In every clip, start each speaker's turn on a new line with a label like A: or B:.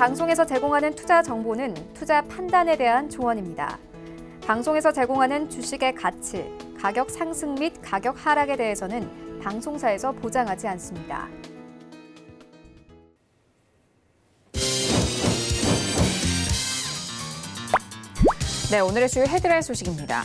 A: 방송에서 제공하는 투자 정보는 투자 판단에 대한 조언입니다. 방송에서 제공하는 주식의 가치, 가격 상승 및 가격 하락에 대해서는 방송사에서 보장하지 않습니다.
B: 네, 오늘의 주요 헤드라인 소식입니다.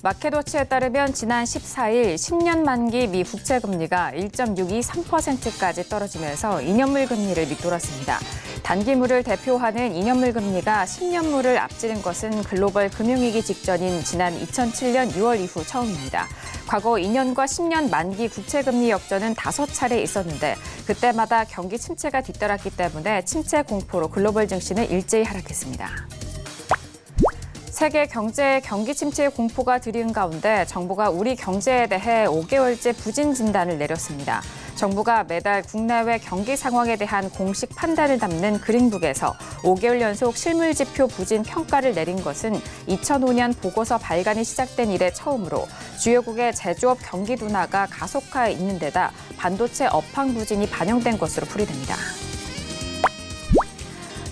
B: 마켓워치에 따르면 지난 14일 10년 만기 미 국채 금리가 1.623%까지 떨어지면서 2년물 금리를 밑돌았습니다. 단기물을 대표하는 2년물 금리가 10년물을 앞지른 것은 글로벌 금융위기 직전인 지난 2007년 6월 이후 처음입니다. 과거 2년과 10년 만기 국채 금리 역전은 5차례 있었는데 그때마다 경기 침체가 뒤따랐기 때문에 침체 공포로 글로벌 증시는 일제히 하락했습니다. 세계 경제의 경기 침체의 공포가 들이은 가운데 정부가 우리 경제에 대해 5개월째 부진 진단을 내렸습니다. 정부가 매달 국내외 경기 상황에 대한 공식 판단을 담는 그린북에서 5개월 연속 실물지표 부진 평가를 내린 것은 2005년 보고서 발간이 시작된 이래 처음으로 주요국의 제조업 경기 둔화가 가속화해 있는 데다 반도체 업황 부진이 반영된 것으로 풀이됩니다.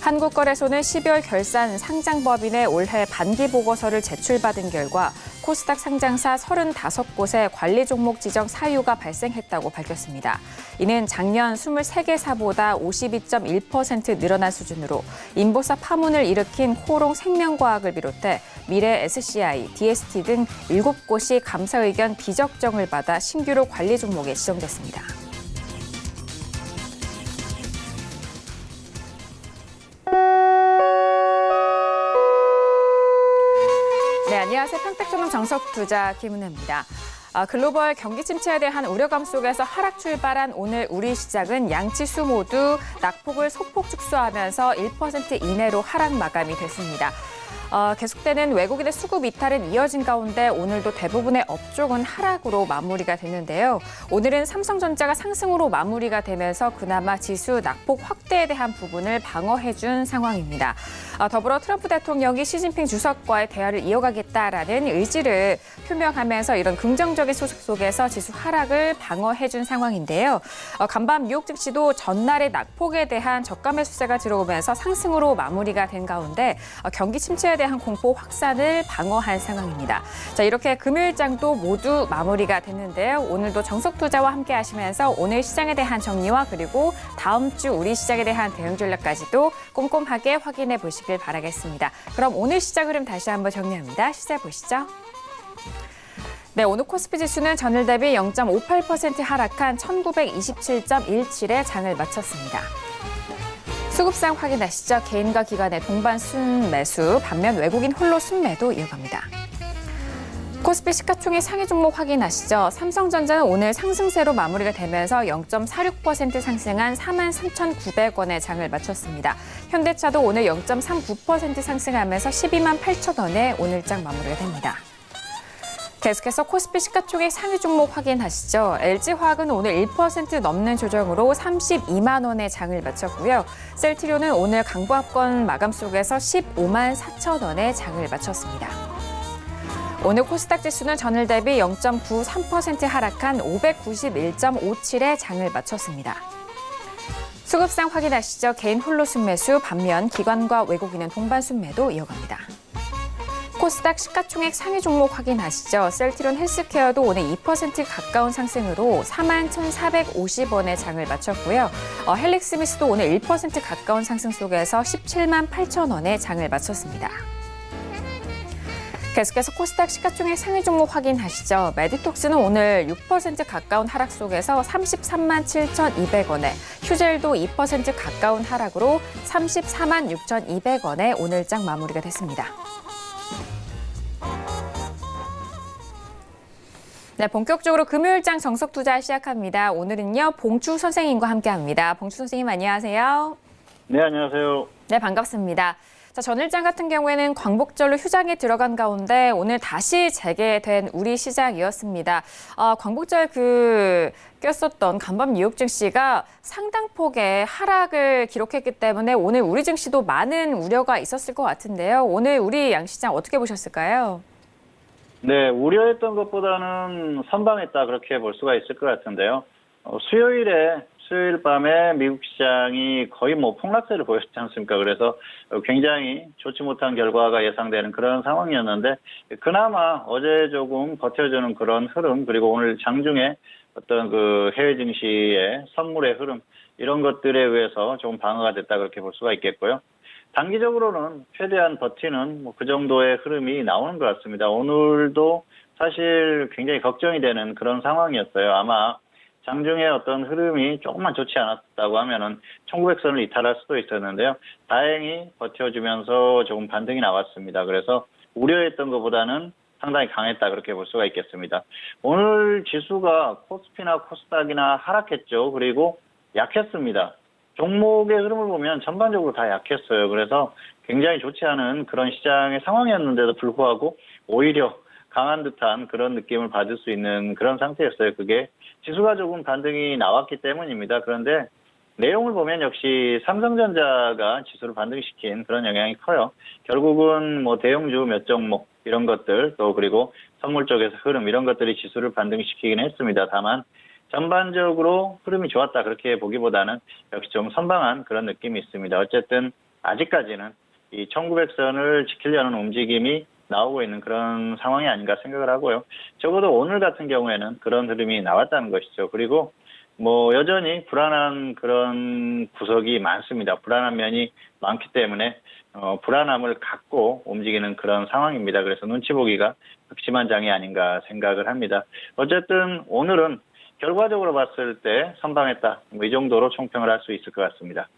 B: 한국거래소는 12월 결산 상장법인의 올해 반기 보고서를 제출받은 결과 코스닥 상장사 35곳의 관리 종목 지정 사유가 발생했다고 밝혔습니다. 이는 작년 23개사보다 52.1% 늘어난 수준으로 인보사 파문을 일으킨 코오롱 생명과학을 비롯해 미래 SCI, DST 등 7곳이 감사 의견 비적정을 받아 신규로 관리 종목에 지정됐습니다. 네, 안녕하세요. 평택증권 정석투자 김은혜입니다. 글로벌 경기 침체에 대한 우려감 속에서 하락 출발한 오늘 우리 시장은 양지수 모두 낙폭을 소폭 축소하면서 1% 이내로 하락 마감이 됐습니다. 계속되는 외국인의 수급 이탈은 이어진 가운데 오늘도 대부분의 업종은 하락으로 마무리가 됐는데요. 오늘은 삼성전자가 상승으로 마무리가 되면서 그나마 지수 낙폭 확대에 대한 부분을 방어해준 상황입니다. 더불어 트럼프 대통령이 시진핑 주석과의 대화를 이어가겠다라는 의지를 표명하면서 이런 긍정적인 소식 속에서 지수 하락을 방어해준 상황인데요. 간밤 뉴욕 증시도 전날의 낙폭에 대한 저가 매수세가 들어오면서 상승으로 마무리가 된 가운데 경기 침체에 대한 공포 확산을 방어한 상황입니다. 자, 이렇게 금요일장도 모두 마무리가 됐는데요. 오늘도 정석투자와 함께 하시면서 오늘 시장에 대한 정리와 그리고 다음 주 우리 시장에 대한 대응 전략까지도 꼼꼼하게 확인해 보시길 바라겠습니다. 그럼 오늘 시장 흐름 다시 한번 정리합니다. 시세 보시죠. 네, 오늘 코스피 지수는 전일 대비 0.58% 하락한 1927.17에 장을 마쳤습니다. 수급상 확인하시죠. 개인과 기관의 동반 순매수, 반면 외국인 홀로 순매도 이어갑니다. 코스피 시가총액 상위 종목 확인하시죠. 삼성전자는 오늘 상승세로 마무리가 되면서 0.46% 상승한 43,900원의 장을 마쳤습니다. 현대차도 오늘 0.39% 상승하면서 12만 8천 원에 오늘장 마무리가 됩니다. 계속해서 코스피 시가총액 상위 종목 확인하시죠. LG화학은 오늘 1% 넘는 조정으로 32만 원의 장을 마쳤고요. 셀트리온은 오늘 강보합권 마감 속에서 15만 4천 원의 장을 마쳤습니다. 오늘 코스닥 지수는 전일 대비 0.93% 하락한 591.57에 장을 마쳤습니다. 수급상 확인하시죠. 개인 홀로 순매수, 반면 기관과 외국인은 동반 순매도 이어갑니다. 코스닥 시가총액 상위 종목 확인하시죠. 셀트리온 헬스케어도 오늘 2% 가까운 상승으로 41,450원의 장을 마쳤고요. 헬릭스미스도 오늘 1% 가까운 상승 속에서 17만 8천 원의 장을 마쳤습니다. 계속해서 코스닥 시가총액 상위 종목 확인하시죠. 메디톡스는 오늘 6% 가까운 하락 속에서 33만 7,200원에, 휴젤도 2% 가까운 하락으로 34만 6,200원에 오늘장 마무리가 됐습니다. 네, 본격적으로 금요일장 정석투자 시작합니다. 오늘은요, 봉추 선생님과 함께합니다. 봉추 선생님 안녕하세요.
C: 네, 안녕하세요.
B: 네, 반갑습니다. 자, 전일장 같은 경우에는 광복절로 휴장에 들어간 가운데 오늘 다시 재개된 우리 시장이었습니다. 광복절 꼈었던 간밤 뉴욕 증시가 상당폭의 하락을 기록했기 때문에 오늘 우리 증시도 많은 우려가 있었을 것 같은데요. 오늘 우리 양시장 어떻게 보셨을까요?
C: 네, 우려했던 것보다는 선방했다 그렇게 볼 수가 있을 것 같은데요. 수요일에 수요일 밤에 미국 시장이 거의 뭐 폭락세를 보였지 않습니까? 그래서 굉장히 좋지 못한 결과가 예상되는 그런 상황이었는데 그나마 어제 조금 버텨주는 그런 흐름 그리고 오늘 장중에 어떤 그 해외 증시의 선물의 흐름 이런 것들에 의해서 조금 방어가 됐다 그렇게 볼 수가 있겠고요. 단기적으로는 최대한 버티는 뭐 그 정도의 흐름이 나오는 것 같습니다. 오늘도 사실 굉장히 걱정이 되는 그런 상황이었어요. 아마 장중에 어떤 흐름이 조금만 좋지 않았다고 하면은 1900선을 이탈할 수도 있었는데요. 다행히 버텨주면서 조금 반등이 나왔습니다. 그래서 우려했던 것보다는 상당히 강했다 그렇게 볼 수가 있겠습니다. 오늘 지수가 코스피나 코스닥이나 하락했죠. 그리고 약했습니다. 종목의 흐름을 보면 전반적으로 다 약했어요. 그래서 굉장히 좋지 않은 그런 시장의 상황이었는데도 불구하고 오히려 강한 듯한 그런 느낌을 받을 수 있는 그런 상태였어요. 그게 지수가 조금 반등이 나왔기 때문입니다. 그런데 내용을 보면 역시 삼성전자가 지수를 반등시킨 그런 영향이 커요. 결국은 뭐 대형주 몇 종목 이런 것들 또 그리고 선물 쪽에서 흐름 이런 것들이 지수를 반등시키긴 했습니다. 다만 전반적으로 흐름이 좋았다 그렇게 보기보다는 역시 좀 선방한 그런 느낌이 있습니다. 어쨌든 아직까지는 이 1900선을 지키려는 움직임이 나오고 있는 그런 상황이 아닌가 생각을 하고요. 적어도 오늘 같은 경우에는 그런 흐름이 나왔다는 것이죠. 그리고 뭐 여전히 불안한 그런 구석이 많습니다. 불안한 면이 많기 때문에 불안함을 갖고 움직이는 그런 상황입니다. 그래서 눈치 보기가 극심한 장이 아닌가 생각을 합니다. 어쨌든 오늘은 결과적으로 봤을 때 선방했다. 뭐 이 정도로 총평을 할 수 있을 것 같습니다.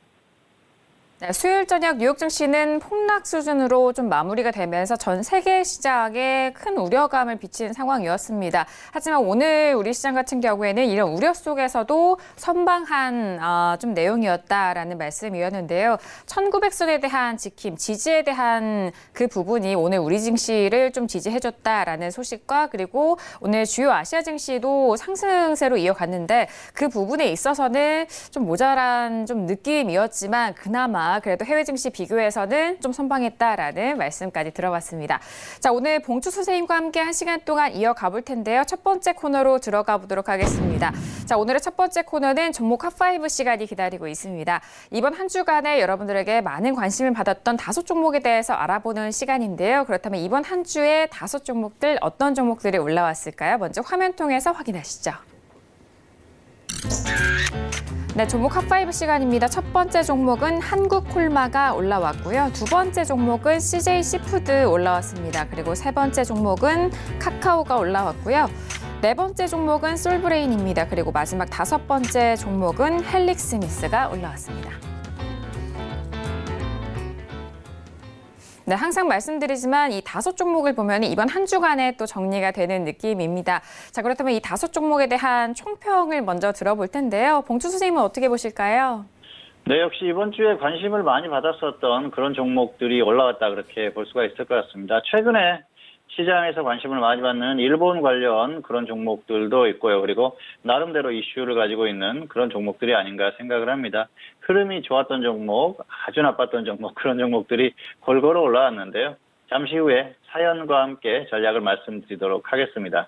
B: 네, 수요일 저녁 뉴욕 증시는 폭락 수준으로 좀 마무리가 되면서 전 세계 시장에 큰 우려감을 비치는 상황이었습니다. 하지만 오늘 우리 시장 같은 경우에는 이런 우려 속에서도 선방한 좀 내용이었다라는 말씀이었는데요. 1900선에 대한 지킴, 지지에 대한 그 부분이 오늘 우리 증시를 좀 지지해줬다라는 소식과 그리고 오늘 주요 아시아 증시도 상승세로 이어갔는데 그 부분에 있어서는 좀 모자란 좀 느낌이었지만 그나마 그래도 해외 증시 비교해서는 좀 선방했다라는 말씀까지 들어봤습니다. 자, 오늘 봉추 선생님과 함께 1시간 동안 이어가 볼 텐데요. 첫 번째 코너로 들어가 보도록 하겠습니다. 자, 오늘의 첫 번째 코너는 종목 핫5 시간이 기다리고 있습니다. 이번 한 주간에 여러분들에게 많은 관심을 받았던 5종목에 대해서 알아보는 시간인데요. 그렇다면 이번 한 주에 5종목들 어떤 종목들이 올라왔을까요? 먼저 화면 통해서 확인하시죠. 네, 종목 핫5 시간입니다. 첫 번째 종목은 한국콜마가 올라왔고요. 두 번째 종목은 CJ 시푸드 올라왔습니다. 그리고 세 번째 종목은 카카오가 올라왔고요. 네 번째 종목은 솔브레인입니다. 그리고 마지막 다섯 번째 종목은 헬릭스미스가 올라왔습니다. 네, 항상 말씀드리지만 이 5종목을 보면 이번 한 주간에 또 정리가 되는 느낌입니다. 자, 그렇다면 이 5종목에 대한 총평을 먼저 들어볼 텐데요. 봉추 선생님은 어떻게 보실까요?
C: 네, 역시 이번 주에 관심을 많이 받았었던 그런 종목들이 올라왔다 그렇게 볼 수가 있을 것 같습니다. 최근에 시장에서 관심을 많이 받는 일본 관련 그런 종목들도 있고요. 그리고 나름대로 이슈를 가지고 있는 그런 종목들이 아닌가 생각을 합니다. 흐름이 좋았던 종목, 아주 나빴던 종목, 그런 종목들이 골고루 올라왔는데요. 잠시 후에 사연과 함께 전략을 말씀드리도록 하겠습니다.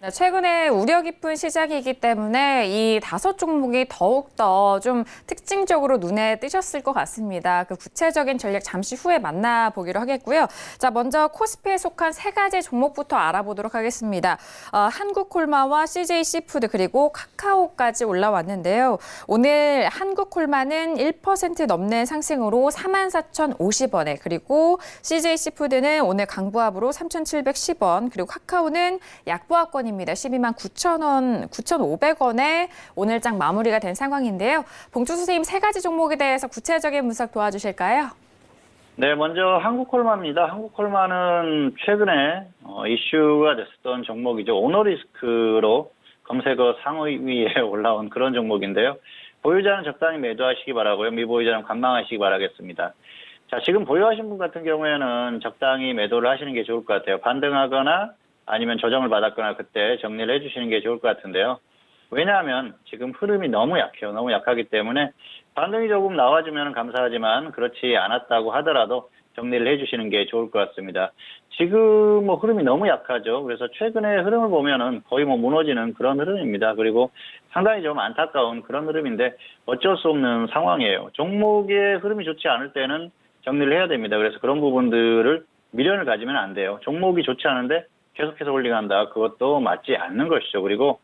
B: 네, 최근에 우려 깊은 시작이기 때문에 이 5종목이 더욱더 좀 특징적으로 눈에 띄셨을 것 같습니다. 그 구체적인 전략 잠시 후에 만나보기로 하겠고요. 자, 먼저 코스피에 속한 3가지 종목부터 알아보도록 하겠습니다. 한국콜마와 CJ 시푸드 그리고 카카오까지 올라왔는데요. 오늘 한국콜마는 1% 넘는 상승으로 44,050원에 그리고 CJ 시푸드는 오늘 강보합으로 3,710원 그리고 카카오는 약보합권입니다. 12만 9천 9,500원에 오늘장 마무리가 된 상황인데요. 봉추 선생님 3가지 종목에 대해서 구체적인 분석 도와주실까요?
C: 네, 먼저 한국콜마입니다. 한국콜마는 최근에 이슈가 됐었던 종목이죠. 오너리스크로 검색어 상위에 올라온 그런 종목인데요. 보유자는 적당히 매도하시기 바라고요. 미보유자는 관망하시기 바라겠습니다. 자, 지금 보유하신 분 같은 경우에는 적당히 매도를 하시는 게 좋을 것 같아요. 반등하거나 아니면 조정을 받았거나 그때 정리를 해주시는 게 좋을 것 같은데요. 왜냐하면 지금 흐름이 너무 약해요. 너무 약하기 때문에 반등이 조금 나와주면 감사하지만 그렇지 않았다고 하더라도 정리를 해주시는 게 좋을 것 같습니다. 지금 뭐 흐름이 너무 약하죠. 그래서 최근의 흐름을 보면은 거의 뭐 무너지는 그런 흐름입니다. 그리고 상당히 좀 안타까운 그런 흐름인데 어쩔 수 없는 상황이에요. 종목의 흐름이 좋지 않을 때는 정리를 해야 됩니다. 그래서 그런 부분들을 미련을 가지면 안 돼요. 종목이 좋지 않은데 계속해서 홀딩한다. 그것도 맞지 않는 것이죠. 그리고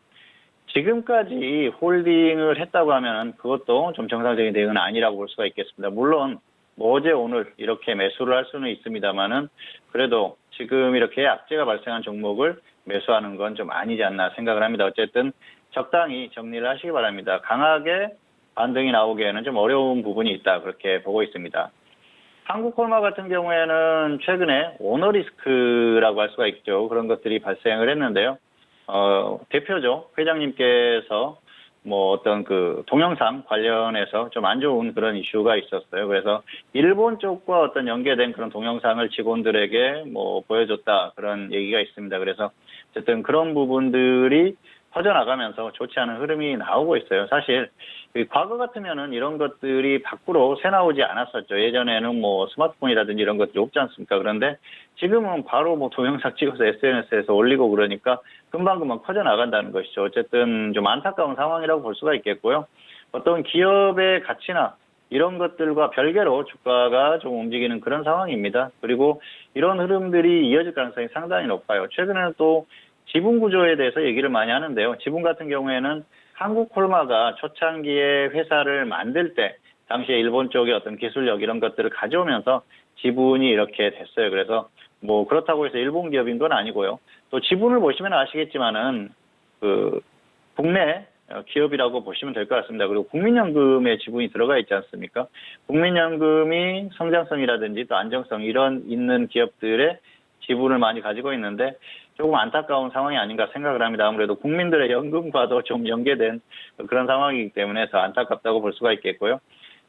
C: 지금까지 홀딩을 했다고 하면 그것도 좀 정상적인 대응은 아니라고 볼 수가 있겠습니다. 물론 뭐 어제 오늘 이렇게 매수를 할 수는 있습니다만은 그래도 지금 이렇게 악재가 발생한 종목을 매수하는 건 좀 아니지 않나 생각을 합니다. 어쨌든 적당히 정리를 하시기 바랍니다. 강하게 반등이 나오기에는 좀 어려운 부분이 있다 그렇게 보고 있습니다. 한국콜마 같은 경우에는 최근에 오너리스크라고 할 수가 있죠. 그런 것들이 발생을 했는데요. 대표죠. 회장님께서 뭐 어떤 그 동영상 관련해서 좀 안 좋은 그런 이슈가 있었어요. 그래서 일본 쪽과 어떤 연계된 그런 동영상을 직원들에게 뭐 보여줬다 그런 얘기가 있습니다. 그래서 어쨌든 그런 부분들이 퍼져나가면서 좋지 않은 흐름이 나오고 있어요. 사실 과거 같으면은 이런 것들이 밖으로 새 나오지 않았었죠. 예전에는 뭐 스마트폰이라든지 이런 것들이 없지 않습니까? 그런데 지금은 바로 뭐 동영상 찍어서 SNS에서 올리고 그러니까 금방금방 퍼져나간다는 것이죠. 어쨌든 좀 안타까운 상황이라고 볼 수가 있겠고요. 어떤 기업의 가치나 이런 것들과 별개로 주가가 좀 움직이는 그런 상황입니다. 그리고 이런 흐름들이 이어질 가능성이 상당히 높아요. 최근에는 또 지분 구조에 대해서 얘기를 많이 하는데요. 지분 같은 경우에는 한국콜마가 초창기에 회사를 만들 때 당시에 일본 쪽의 어떤 기술력 이런 것들을 가져오면서 지분이 이렇게 됐어요. 그래서 뭐 그렇다고 해서 일본 기업인 건 아니고요. 또 지분을 보시면 아시겠지만은 그 국내 기업이라고 보시면 될 것 같습니다. 그리고 국민연금에 지분이 들어가 있지 않습니까? 국민연금이 성장성이라든지 또 안정성 이런 있는 기업들의 지분을 많이 가지고 있는데 조금 안타까운 상황이 아닌가 생각을 합니다. 아무래도 국민들의 연금과도 좀 연계된 그런 상황이기 때문에 더 안타깝다고 볼 수가 있겠고요.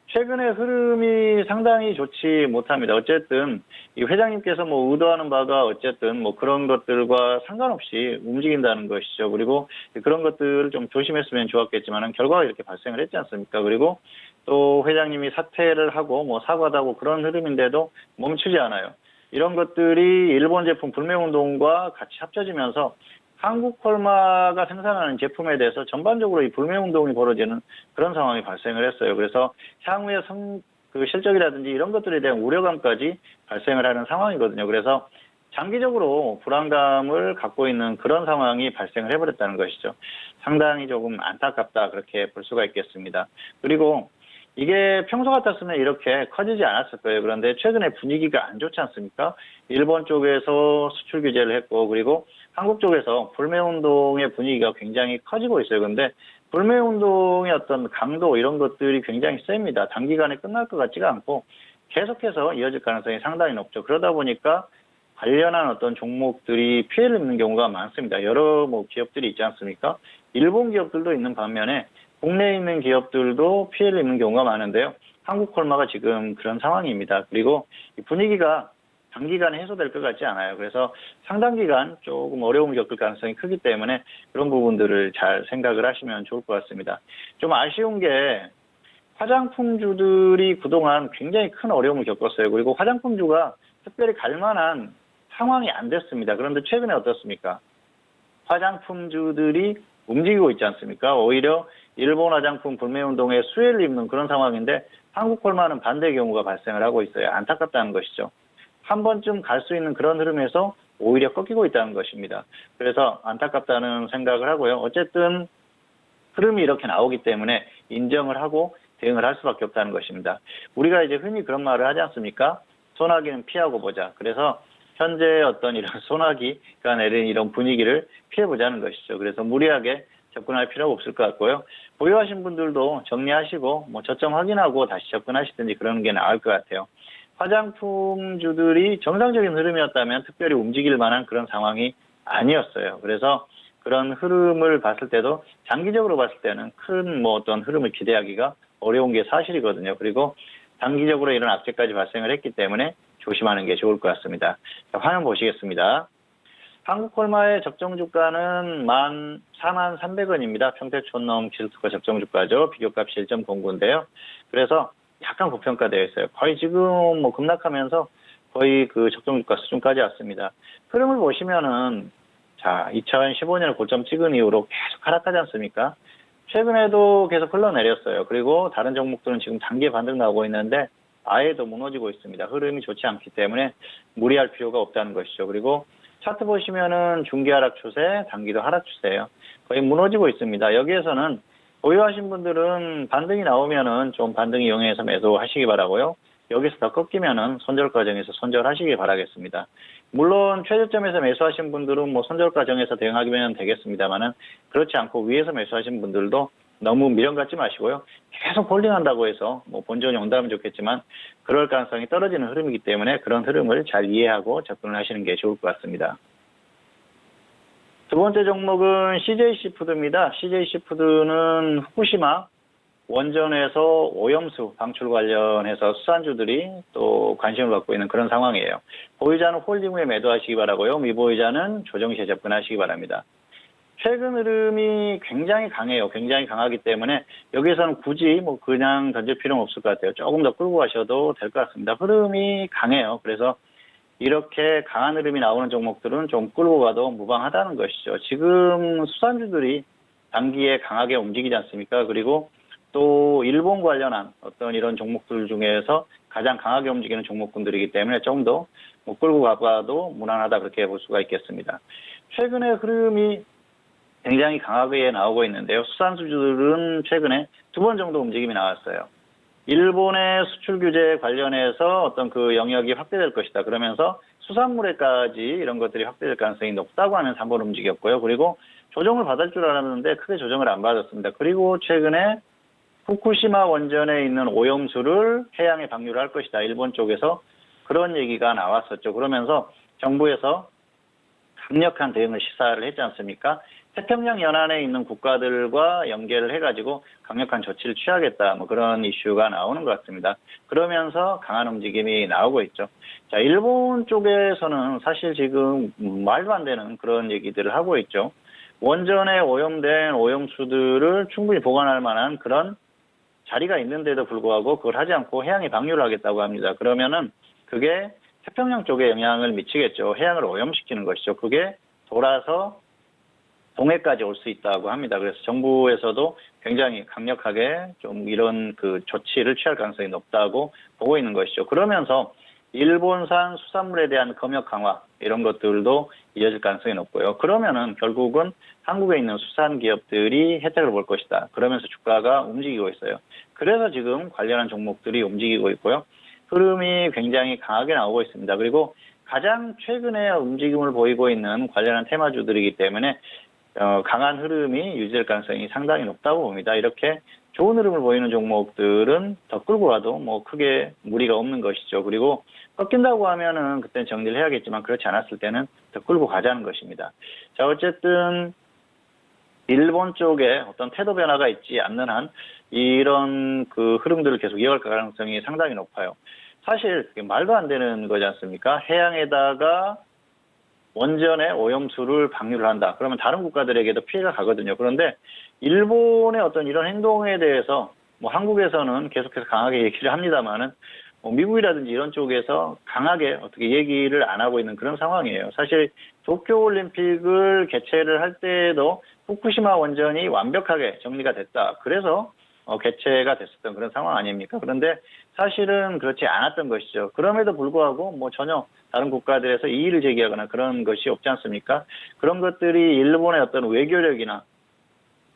C: 최근의 흐름이 상당히 좋지 못합니다. 어쨌든 이 회장님께서 뭐 의도하는 바가 어쨌든 뭐 그런 것들과 상관없이 움직인다는 것이죠. 그리고 그런 것들을 좀 조심했으면 좋았겠지만은 결과가 이렇게 발생을 했지 않습니까? 그리고 또 회장님이 사퇴를 하고 뭐 사과도 하고 그런 흐름인데도 멈추지 않아요. 이런 것들이 일본 제품 불매운동과 같이 합쳐지면서 한국콜마가 생산하는 제품에 대해서 전반적으로 이 불매운동이 벌어지는 그런 상황이 발생을 했어요. 그래서 향후의 그 실적이라든지 이런 것들에 대한 우려감까지 발생을 하는 상황이거든요. 그래서 장기적으로 불안감을 갖고 있는 그런 상황이 발생을 해버렸다는 것이죠. 상당히 조금 안타깝다 그렇게 볼 수가 있겠습니다. 그리고 이게 평소 같았으면 이렇게 커지지 않았을 거예요. 그런데 최근에 분위기가 안 좋지 않습니까? 일본 쪽에서 수출 규제를 했고 그리고 한국 쪽에서 불매운동의 분위기가 굉장히 커지고 있어요. 근데 불매운동의 어떤 강도 이런 것들이 굉장히 셉니다. 단기간에 끝날 것 같지가 않고 계속해서 이어질 가능성이 상당히 높죠. 그러다 보니까 관련한 어떤 종목들이 피해를 입는 경우가 많습니다. 여러 뭐 기업들이 있지 않습니까? 일본 기업들도 있는 반면에 국내에 있는 기업들도 피해를 입는 경우가 많은데요. 한국콜마가 지금 그런 상황입니다. 그리고 이 분위기가 단기간에 해소될 것 같지 않아요. 그래서 상당 기간 조금 어려움을 겪을 가능성이 크기 때문에 그런 부분들을 잘 생각을 하시면 좋을 것 같습니다. 좀 아쉬운 게 화장품주들이 그동안 굉장히 큰 어려움을 겪었어요. 그리고 화장품주가 특별히 갈 만한 상황이 안 됐습니다. 그런데 최근에 어떻습니까? 화장품주들이 움직이고 있지 않습니까? 오히려 일본 화장품 불매운동에 수혜를 입는 그런 상황인데 한국콜마는 반대의 경우가 발생을 하고 있어요. 안타깝다는 것이죠. 한 번쯤 갈 수 있는 그런 흐름에서 오히려 꺾이고 있다는 것입니다. 그래서 안타깝다는 생각을 하고요. 어쨌든 흐름이 이렇게 나오기 때문에 인정을 하고 대응을 할 수밖에 없다는 것입니다. 우리가 이제 흔히 그런 말을 하지 않습니까? 소나기는 피하고 보자. 그래서 현재 어떤 이런 소나기가 내린 이런 분위기를 피해보자는 것이죠. 그래서 무리하게 접근할 필요가 없을 것 같고요. 보유하신 분들도 정리하시고 뭐 저점 확인하고 다시 접근하시든지 그러는 게 나을 것 같아요. 화장품주들이 정상적인 흐름이었다면 특별히 움직일 만한 그런 상황이 아니었어요. 그래서 그런 흐름을 봤을 때도 장기적으로 봤을 때는 큰 뭐 어떤 흐름을 기대하기가 어려운 게 사실이거든요. 그리고 단기적으로 이런 악재까지 발생을 했기 때문에 조심하는 게 좋을 것 같습니다. 자, 화면 보시겠습니다. 한국콜마의 적정 주가는 44,300원입니다. 평택촌놈 기술특허 적정 주가죠. 비교값이 1.09인데요. 그래서 약간 고평가되어 있어요. 거의 지금 뭐 급락하면서 거의 그 적정 주가 수준까지 왔습니다. 흐름을 보시면은 자, 2015년에 고점 찍은 이후로 계속 하락하지 않습니까? 최근에도 계속 흘러내렸어요. 그리고 다른 종목들은 지금 단기 반등 나오고 있는데 아예 더 무너지고 있습니다. 흐름이 좋지 않기 때문에 무리할 필요가 없다는 것이죠. 그리고 차트 보시면은 중기 하락 추세, 단기도 하락 추세예요. 거의 무너지고 있습니다. 여기에서는 보유하신 분들은 반등이 나오면은 좀 반등 이용해서 매도하시기 바라고요. 여기서 더 꺾이면은 손절 과정에서 손절하시기 바라겠습니다. 물론 최저점에서 매수하신 분들은 뭐 손절 과정에서 대응하면 되겠습니다만은 그렇지 않고 위에서 매수하신 분들도 너무 미련 갖지 마시고요. 계속 홀딩한다고 해서 뭐 본전이 온다면 좋겠지만 그럴 가능성이 떨어지는 흐름이기 때문에 그런 흐름을 잘 이해하고 접근을 하시는 게 좋을 것 같습니다. 두 번째 종목은 CJ시푸드입니다. CJ시푸드는 후쿠시마 원전에서 오염수 방출 관련해서 수산주들이 또 관심을 갖고 있는 그런 상황이에요. 보유자는 홀딩 후에 매도하시기 바라고요. 미보유자는 조정 시에 접근하시기 바랍니다. 최근 흐름이 굉장히 강해요. 굉장히 강하기 때문에 여기서는 굳이 뭐 그냥 던질 필요는 없을 것 같아요. 조금 더 끌고 가셔도 될 것 같습니다. 흐름이 강해요. 그래서 이렇게 강한 흐름이 나오는 종목들은 좀 끌고 가도 무방하다는 것이죠. 지금 수산주들이 단기에 강하게 움직이지 않습니까? 그리고 또 일본 관련한 어떤 이런 종목들 중에서 가장 강하게 움직이는 종목군들이기 때문에 좀 더 뭐 끌고 가봐도 무난하다 그렇게 볼 수가 있겠습니다. 최근에 흐름이 굉장히 강하게 나오고 있는데요. 수산주들은 최근에 2번 정도 움직임이 나왔어요. 일본의 수출 규제 관련해서 어떤 그 영역이 확대될 것이다. 그러면서 수산물에까지 이런 것들이 확대될 가능성이 높다고 하면서 한번 움직였고요. 그리고 조정을 받을 줄 알았는데 크게 조정을 안 받았습니다. 그리고 최근에 후쿠시마 원전에 있는 오염수를 해양에 방류를 할 것이다. 일본 쪽에서 그런 얘기가 나왔었죠. 그러면서 정부에서 강력한 대응을 시사를 했지 않습니까? 태평양 연안에 있는 국가들과 연계를 해가지고 강력한 조치를 취하겠다. 뭐 그런 이슈가 나오는 것 같습니다. 그러면서 강한 움직임이 나오고 있죠. 자, 일본 쪽에서는 사실 지금 말도 안 되는 그런 얘기들을 하고 있죠. 원전에 오염된 오염수들을 충분히 보관할 만한 그런 자리가 있는데도 불구하고 그걸 하지 않고 해양에 방류를 하겠다고 합니다. 그러면은 그게 태평양 쪽에 영향을 미치겠죠. 해양을 오염시키는 것이죠. 그게 돌아서 동해까지 올 수 있다고 합니다. 그래서 정부에서도 굉장히 강력하게 좀 이런 그 조치를 취할 가능성이 높다고 보고 있는 것이죠. 그러면서 일본산 수산물에 대한 검역 강화 이런 것들도 이어질 가능성이 높고요. 그러면은 결국은 한국에 있는 수산 기업들이 혜택을 볼 것이다. 그러면서 주가가 움직이고 있어요. 그래서 지금 관련한 종목들이 움직이고 있고요. 흐름이 굉장히 강하게 나오고 있습니다. 그리고 가장 최근에 움직임을 보이고 있는 관련한 테마주들이기 때문에 강한 흐름이 유지될 가능성이 상당히 높다고 봅니다. 이렇게 좋은 흐름을 보이는 종목들은 더 끌고 가도 뭐 크게 무리가 없는 것이죠. 그리고 꺾인다고 하면은 그때는 정리를 해야겠지만 그렇지 않았을 때는 더 끌고 가자는 것입니다. 자, 어쨌든 일본 쪽에 어떤 태도 변화가 있지 않는 한 이런 그 흐름들을 계속 이어갈 가능성이 상당히 높아요. 사실 말도 안 되는 거지 않습니까? 해양에다가 원전에 오염수를 방류를 한다. 그러면 다른 국가들에게도 피해가 가거든요. 그런데 일본의 어떤 이런 행동에 대해서 뭐 한국에서는 계속해서 강하게 얘기를 합니다만은 미국이라든지 이런 쪽에서 강하게 어떻게 얘기를 안 하고 있는 그런 상황이에요. 사실 도쿄올림픽을 개최를 할 때에도 후쿠시마 원전이 완벽하게 정리가 됐다. 그래서 개최가 됐었던 그런 상황 아닙니까? 그런데 사실은 그렇지 않았던 것이죠. 그럼에도 불구하고 뭐 전혀 다른 국가들에서 이의를 제기하거나 그런 것이 없지 않습니까? 그런 것들이 일본의 어떤 외교력이나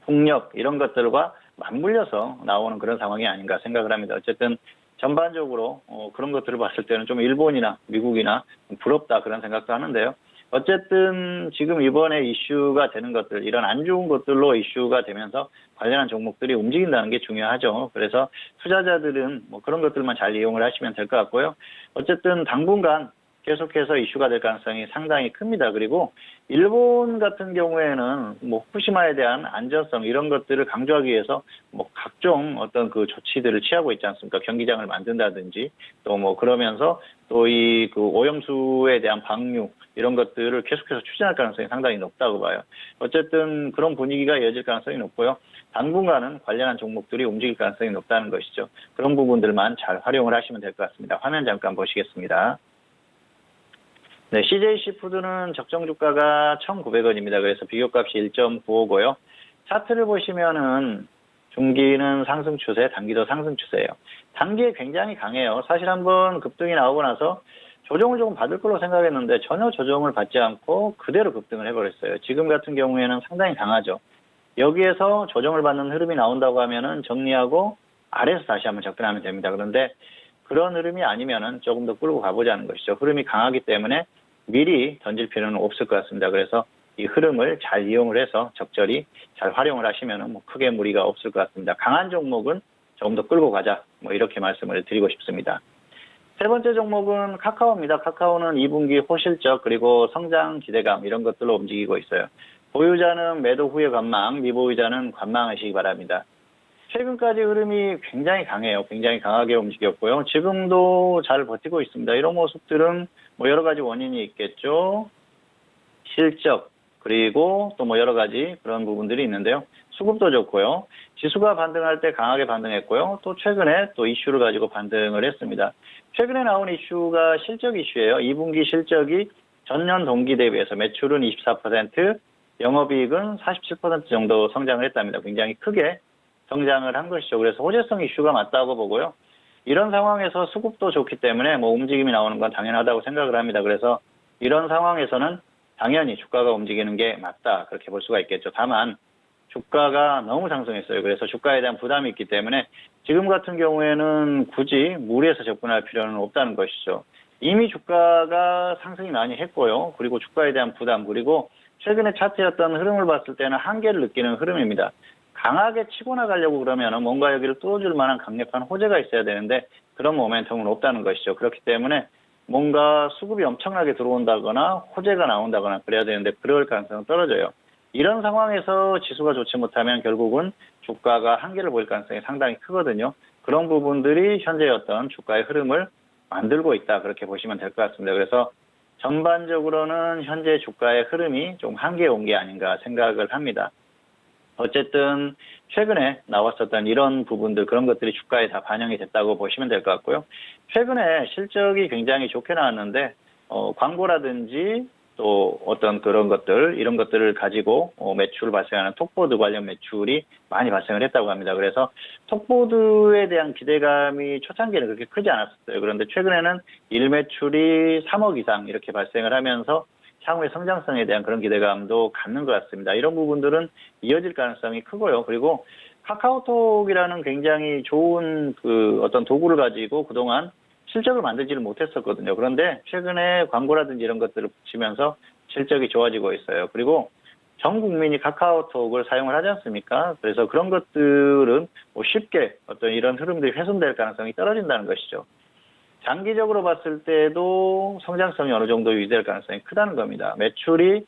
C: 국력 이런 것들과 맞물려서 나오는 그런 상황이 아닌가 생각을 합니다. 어쨌든 전반적으로 그런 것들을 봤을 때는 좀 일본이나 미국이나 부럽다 그런 생각도 하는데요. 어쨌든 지금 이번에 이슈가 되는 것들, 이런 안 좋은 것들로 이슈가 되면서 관련한 종목들이 움직인다는 게 중요하죠. 그래서 투자자들은 뭐 그런 것들만 잘 이용을 하시면 될 것 같고요. 어쨌든 당분간 계속해서 이슈가 될 가능성이 상당히 큽니다. 그리고 일본 같은 경우에는 뭐 후쿠시마에 대한 안전성 이런 것들을 강조하기 위해서 뭐 각종 어떤 그 조치들을 취하고 있지 않습니까? 경기장을 만든다든지 또 뭐 그러면서 또 이 그 오염수에 대한 방류 이런 것들을 계속해서 추진할 가능성이 상당히 높다고 봐요. 어쨌든 그런 분위기가 이어질 가능성이 높고요. 당분간은 관련한 종목들이 움직일 가능성이 높다는 것이죠. 그런 부분들만 잘 활용을 하시면 될 것 같습니다. 화면 잠깐 보시겠습니다. 네, CJC푸드는 적정 주가가 1,900원입니다. 그래서 비교값이 1.95고요. 차트를 보시면은 중기는 상승 추세, 단기도 상승 추세예요. 단기에 굉장히 강해요. 사실 한번 급등이 나오고 나서 조정을 조금 받을 걸로 생각했는데 전혀 조정을 받지 않고 그대로 급등을 해버렸어요. 지금 같은 경우에는 상당히 강하죠. 여기에서 조정을 받는 흐름이 나온다고 하면은 정리하고 아래에서 다시 한번 접근하면 됩니다. 그런데 그런 흐름이 아니면은 조금 더 끌고 가보자는 것이죠. 흐름이 강하기 때문에 미리 던질 필요는 없을 것 같습니다. 그래서 이 흐름을 잘 이용을 해서 적절히 잘 활용을 하시면은 뭐 크게 무리가 없을 것 같습니다. 강한 종목은 조금 더 끌고 가자. 뭐 이렇게 말씀을 드리고 싶습니다. 세 번째 종목은 카카오입니다. 카카오는 2분기 호실적 그리고 성장 기대감 이런 것들로 움직이고 있어요. 보유자는 매도 후에 관망, 미보유자는 관망하시기 바랍니다. 최근까지 흐름이 굉장히 강해요. 굉장히 강하게 움직였고요. 지금도 잘 버티고 있습니다. 이런 모습들은 뭐 여러 가지 원인이 있겠죠. 실적, 그리고 또 뭐 여러 가지 그런 부분들이 있는데요. 수급도 좋고요. 지수가 반등할 때 강하게 반등했고요. 또 최근에 또 이슈를 가지고 반등을 했습니다. 최근에 나온 이슈가 실적 이슈예요. 2분기 실적이 전년 동기 대비해서 매출은 24%, 영업이익은 47% 정도 성장을 했답니다. 굉장히 크게 성장을 한 것이죠. 그래서 호재성 이슈가 맞다고 보고요. 이런 상황에서 수급도 좋기 때문에 뭐 움직임이 나오는 건 당연하다고 생각을 합니다. 그래서 이런 상황에서는 당연히 주가가 움직이는 게 맞다. 그렇게 볼 수가 있겠죠. 다만 주가가 너무 상승했어요. 그래서 주가에 대한 부담이 있기 때문에 지금 같은 경우에는 굳이 무리해서 접근할 필요는 없다는 것이죠. 이미 주가가 상승이 많이 했고요. 그리고 주가에 대한 부담, 그리고 최근에 차트였던 흐름을 봤을 때는 한계를 느끼는 흐름입니다. 강하게 치고 나가려고 그러면 뭔가 여기를 뚫어줄 만한 강력한 호재가 있어야 되는데 그런 모멘텀은 없다는 것이죠. 그렇기 때문에 뭔가 수급이 엄청나게 들어온다거나 호재가 나온다거나 그래야 되는데 그럴 가능성은 떨어져요. 이런 상황에서 지수가 좋지 못하면 결국은 주가가 한계를 보일 가능성이 상당히 크거든요. 그런 부분들이 현재의 어떤 주가의 흐름을 만들고 있다. 그렇게 보시면 될 것 같습니다. 그래서 전반적으로는 현재 주가의 흐름이 좀 한계에 온 게 아닌가 생각을 합니다. 어쨌든 최근에 나왔었던 이런 부분들 그런 것들이 주가에 다 반영이 됐다고 보시면 될 것 같고요. 최근에 실적이 굉장히 좋게 나왔는데 광고라든지 또 어떤 그런 것들 이런 것들을 가지고 매출 발생하는 톡보드 관련 매출이 많이 발생을 했다고 합니다. 그래서 톡보드에 대한 기대감이 초창기에는 그렇게 크지 않았었어요. 그런데 최근에는 일 매출이 3억 이상 이렇게 발생을 하면서 향후의 성장성에 대한 그런 기대감도 갖는 것 같습니다. 이런 부분들은 이어질 가능성이 크고요. 그리고 카카오톡이라는 굉장히 좋은 그 어떤 도구를 가지고 그동안 실적을 만들지를 못했었거든요. 그런데 최근에 광고라든지 이런 것들을 붙이면서 실적이 좋아지고 있어요. 그리고 전 국민이 카카오톡을 사용을 하지 않습니까? 그래서 그런 것들은 뭐 쉽게 어떤 이런 흐름들이 훼손될 가능성이 떨어진다는 것이죠. 장기적으로 봤을 때도 성장성이 어느 정도 유지될 가능성이 크다는 겁니다. 매출이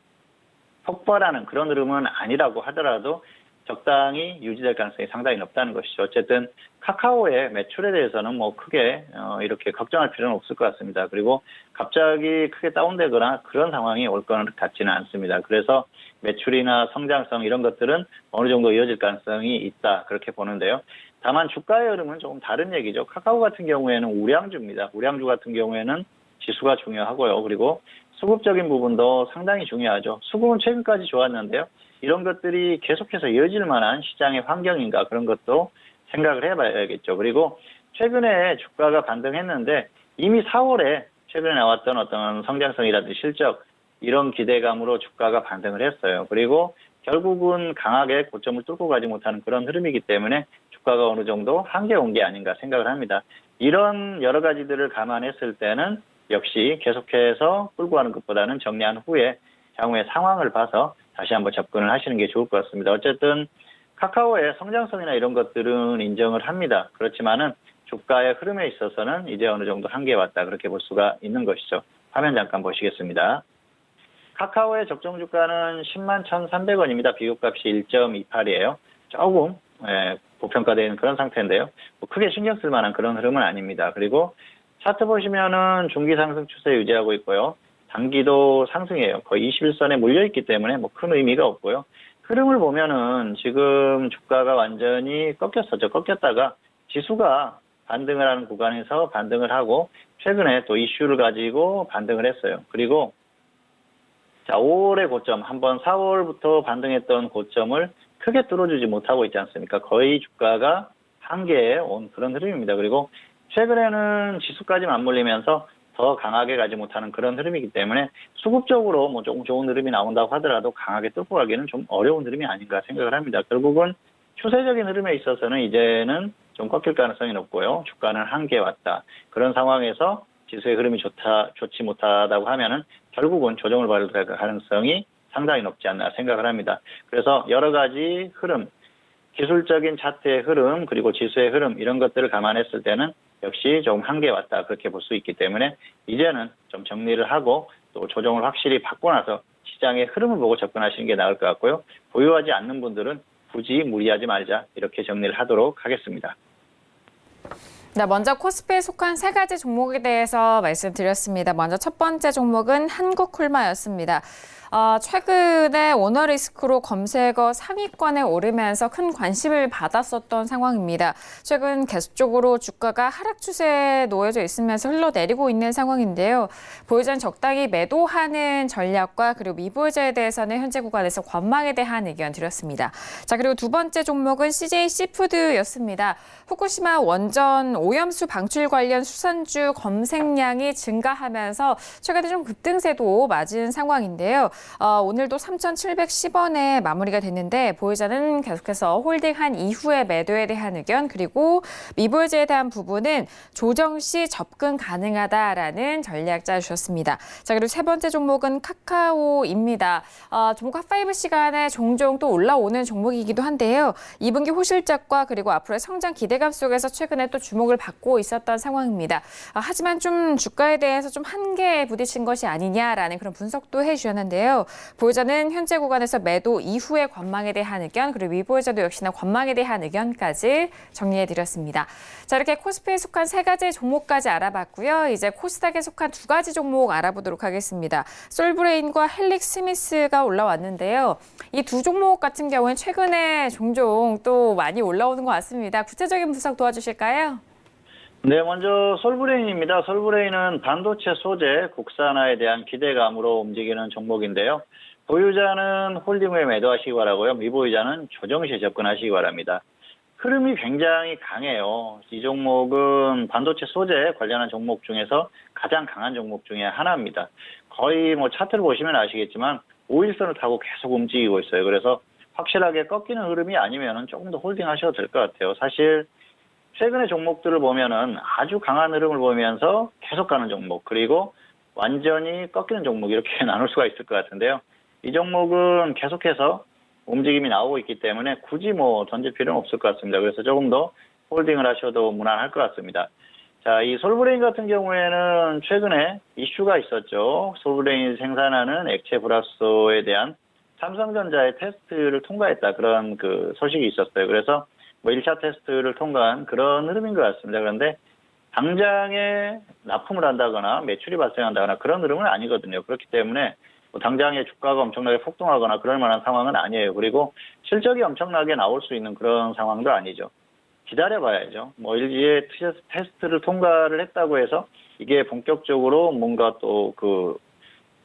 C: 폭발하는 그런 흐름은 아니라고 하더라도 적당히 유지될 가능성이 상당히 높다는 것이죠. 어쨌든 카카오의 매출에 대해서는 뭐 크게 이렇게 걱정할 필요는 없을 것 같습니다. 그리고 갑자기 크게 다운되거나 그런 상황이 올 것 같지는 않습니다. 그래서 매출이나 성장성 이런 것들은 어느 정도 이어질 가능성이 있다 그렇게 보는데요. 다만 주가의 흐름은 조금 다른 얘기죠. 카카오 같은 경우에는 우량주입니다. 우량주 같은 경우에는 지수가 중요하고요. 그리고 수급적인 부분도 상당히 중요하죠. 수급은 최근까지 좋았는데요. 이런 것들이 계속해서 이어질 만한 시장의 환경인가 그런 것도 생각을 해봐야겠죠. 그리고 최근에 주가가 반등했는데 이미 4월에 최근에 나왔던 어떤 성장성이라든지 실적 이런 기대감으로 주가가 반등을 했어요. 그리고 결국은 강하게 고점을 뚫고 가지 못하는 그런 흐름이기 때문에 주가가 어느 정도 한계에 온 게 아닌가 생각을 합니다. 이런 여러 가지들을 감안했을 때는 역시 계속해서 끌고 가는 것보다는 정리한 후에 향후의 상황을 봐서 다시 한번 접근을 하시는 게 좋을 것 같습니다. 어쨌든 카카오의 성장성이나 이런 것들은 인정을 합니다. 그렇지만은 주가의 흐름에 있어서는 이제 어느 정도 한계에 왔다 그렇게 볼 수가 있는 것이죠. 화면 잠깐 보시겠습니다. 카카오의 적정 주가는 10만 1,300원입니다. 비교값이 1.28이에요. 조금 고평가되는 그런 상태인데요. 뭐 크게 신경 쓸 만한 그런 흐름은 아닙니다. 그리고 차트 보시면은 중기 상승 추세 유지하고 있고요. 단기도 상승이에요. 거의 21선에 몰려있기 때문에 뭐 큰 의미가 없고요. 흐름을 보면은 지금 주가가 완전히 꺾였었죠. 꺾였다가 지수가 반등을 하는 구간에서 반등을 하고 최근에 또 이슈를 가지고 반등을 했어요. 그리고 자, 5월의 고점, 한번 4월부터 반등했던 고점을 크게 뚫어주지 못하고 있지 않습니까? 거의 주가가 한계에 온 그런 흐름입니다. 그리고 최근에는 지수까지 맞물리면서 더 강하게 가지 못하는 그런 흐름이기 때문에 수급적으로 뭐 조금 좋은 흐름이 나온다고 하더라도 강하게 뚫고 가기는 좀 어려운 흐름이 아닌가 생각을 합니다. 결국은 추세적인 흐름에 있어서는 이제는 좀 꺾일 가능성이 높고요. 주가는 한계에 왔다. 그런 상황에서 지수의 흐름이 좋지 못하다고 하면은 결국은 조정을 받을 가능성이 상당히 높지 않나 생각을 합니다. 그래서 여러 가지 흐름, 기술적인 차트의 흐름, 그리고 지수의 흐름 이런 것들을 감안했을 때는 역시 조금 한계에 왔다 그렇게 볼 수 있기 때문에 이제는 좀 정리를 하고 또 조정을 확실히 받고 나서 시장의 흐름을 보고 접근하시는 게 나을 것 같고요. 보유하지 않는 분들은 굳이 무리하지 말자 이렇게 정리를 하도록 하겠습니다.
B: 네, 먼저 코스피에 속한 세 가지 종목에 대해서 말씀드렸습니다. 먼저 첫 번째 종목은 한국콜마였습니다. 최근에 오너리스크로 검색어 상위권에 오르면서 큰 관심을 받았었던 상황입니다. 최근 계속적으로 주가가 하락 추세에 놓여져 있으면서 흘러내리고 있는 상황인데요. 보유자는 적당히 매도하는 전략과 그리고 미보유자에 대해서는 현재 구간에서 관망에 대한 의견 드렸습니다. 자, 그리고 두 번째 종목은 CJ 시푸드였습니다. 후쿠시마 원전 오염수 방출 관련 수산주 검색량이 증가하면서 최근에 좀 급등세도 맞은 상황인데요. 오늘도 3,710원에 마무리가 됐는데 보유자는 계속해서 홀딩한 이후에 매도에 대한 의견 그리고 미보유자에 대한 부분은 조정 시 접근 가능하다라는 전략 짜주셨습니다. 자, 그리고 세 번째 종목은 카카오입니다. 종목 핫5 시간에 종종 또 올라오는 종목이기도 한데요. 2분기 호실적과 그리고 앞으로의 성장 기대감 속에서 최근에 또 주목을 받고 있었던 상황입니다. 하지만 좀 주가에 대해서 좀 한계에 부딪힌 것이 아니냐라는 그런 분석도 해주셨는데요. 보유자는 현재 구간에서 매도 이후의 관망에 대한 의견 그리고 미보유자도 역시나 관망에 대한 의견까지 정리해드렸습니다. 자, 이렇게 코스피에 속한 세 가지 종목까지 알아봤고요. 이제 코스닥에 속한 두 가지 종목 알아보도록 하겠습니다. 솔브레인과 헬릭 스미스가 올라왔는데요. 이 두 종목 같은 경우는 최근에 종종 또 많이 올라오는 것 같습니다. 구체적인 분석 도와주실까요?
C: 네, 먼저 솔브레인입니다. 솔브레인은 반도체 소재 국산화에 대한 기대감으로 움직이는 종목인데요. 보유자는 홀딩 후에 매도하시기 바라고요. 미보유자는 조정 시에 접근하시기 바랍니다. 흐름이 굉장히 강해요. 이 종목은 반도체 소재 관련한 종목 중에서 가장 강한 종목 중에 하나입니다. 거의 뭐 차트를 보시면 아시겠지만 5일선을 타고 계속 움직이고 있어요. 그래서 확실하게 꺾이는 흐름이 아니면은 조금 더 홀딩 하셔도 될 것 같아요. 사실 최근의 종목들을 보면은 아주 강한 흐름을 보면서 계속 가는 종목, 그리고 완전히 꺾이는 종목 이렇게 나눌 수가 있을 것 같은데요. 이 종목은 계속해서 움직임이 나오고 있기 때문에 굳이 뭐 던질 필요는 없을 것 같습니다. 그래서 조금 더 홀딩을 하셔도 무난할 것 같습니다. 자, 이 솔브레인 같은 경우에는 최근에 이슈가 있었죠. 솔브레인이 생산하는 액체 불합소에 대한 삼성전자의 테스트를 통과했다. 그런 그 소식이 있었어요. 그래서 뭐 1차 테스트를 통과한 그런 흐름인 것 같습니다. 그런데 당장에 납품을 한다거나 매출이 발생한다거나 그런 흐름은 아니거든요. 그렇기 때문에 뭐 당장에 주가가 엄청나게 폭등하거나 그럴 만한 상황은 아니에요. 그리고 실적이 엄청나게 나올 수 있는 그런 상황도 아니죠. 기다려봐야죠. 뭐 LG의 테스트를 통과를 했다고 해서 이게 본격적으로 뭔가 또 그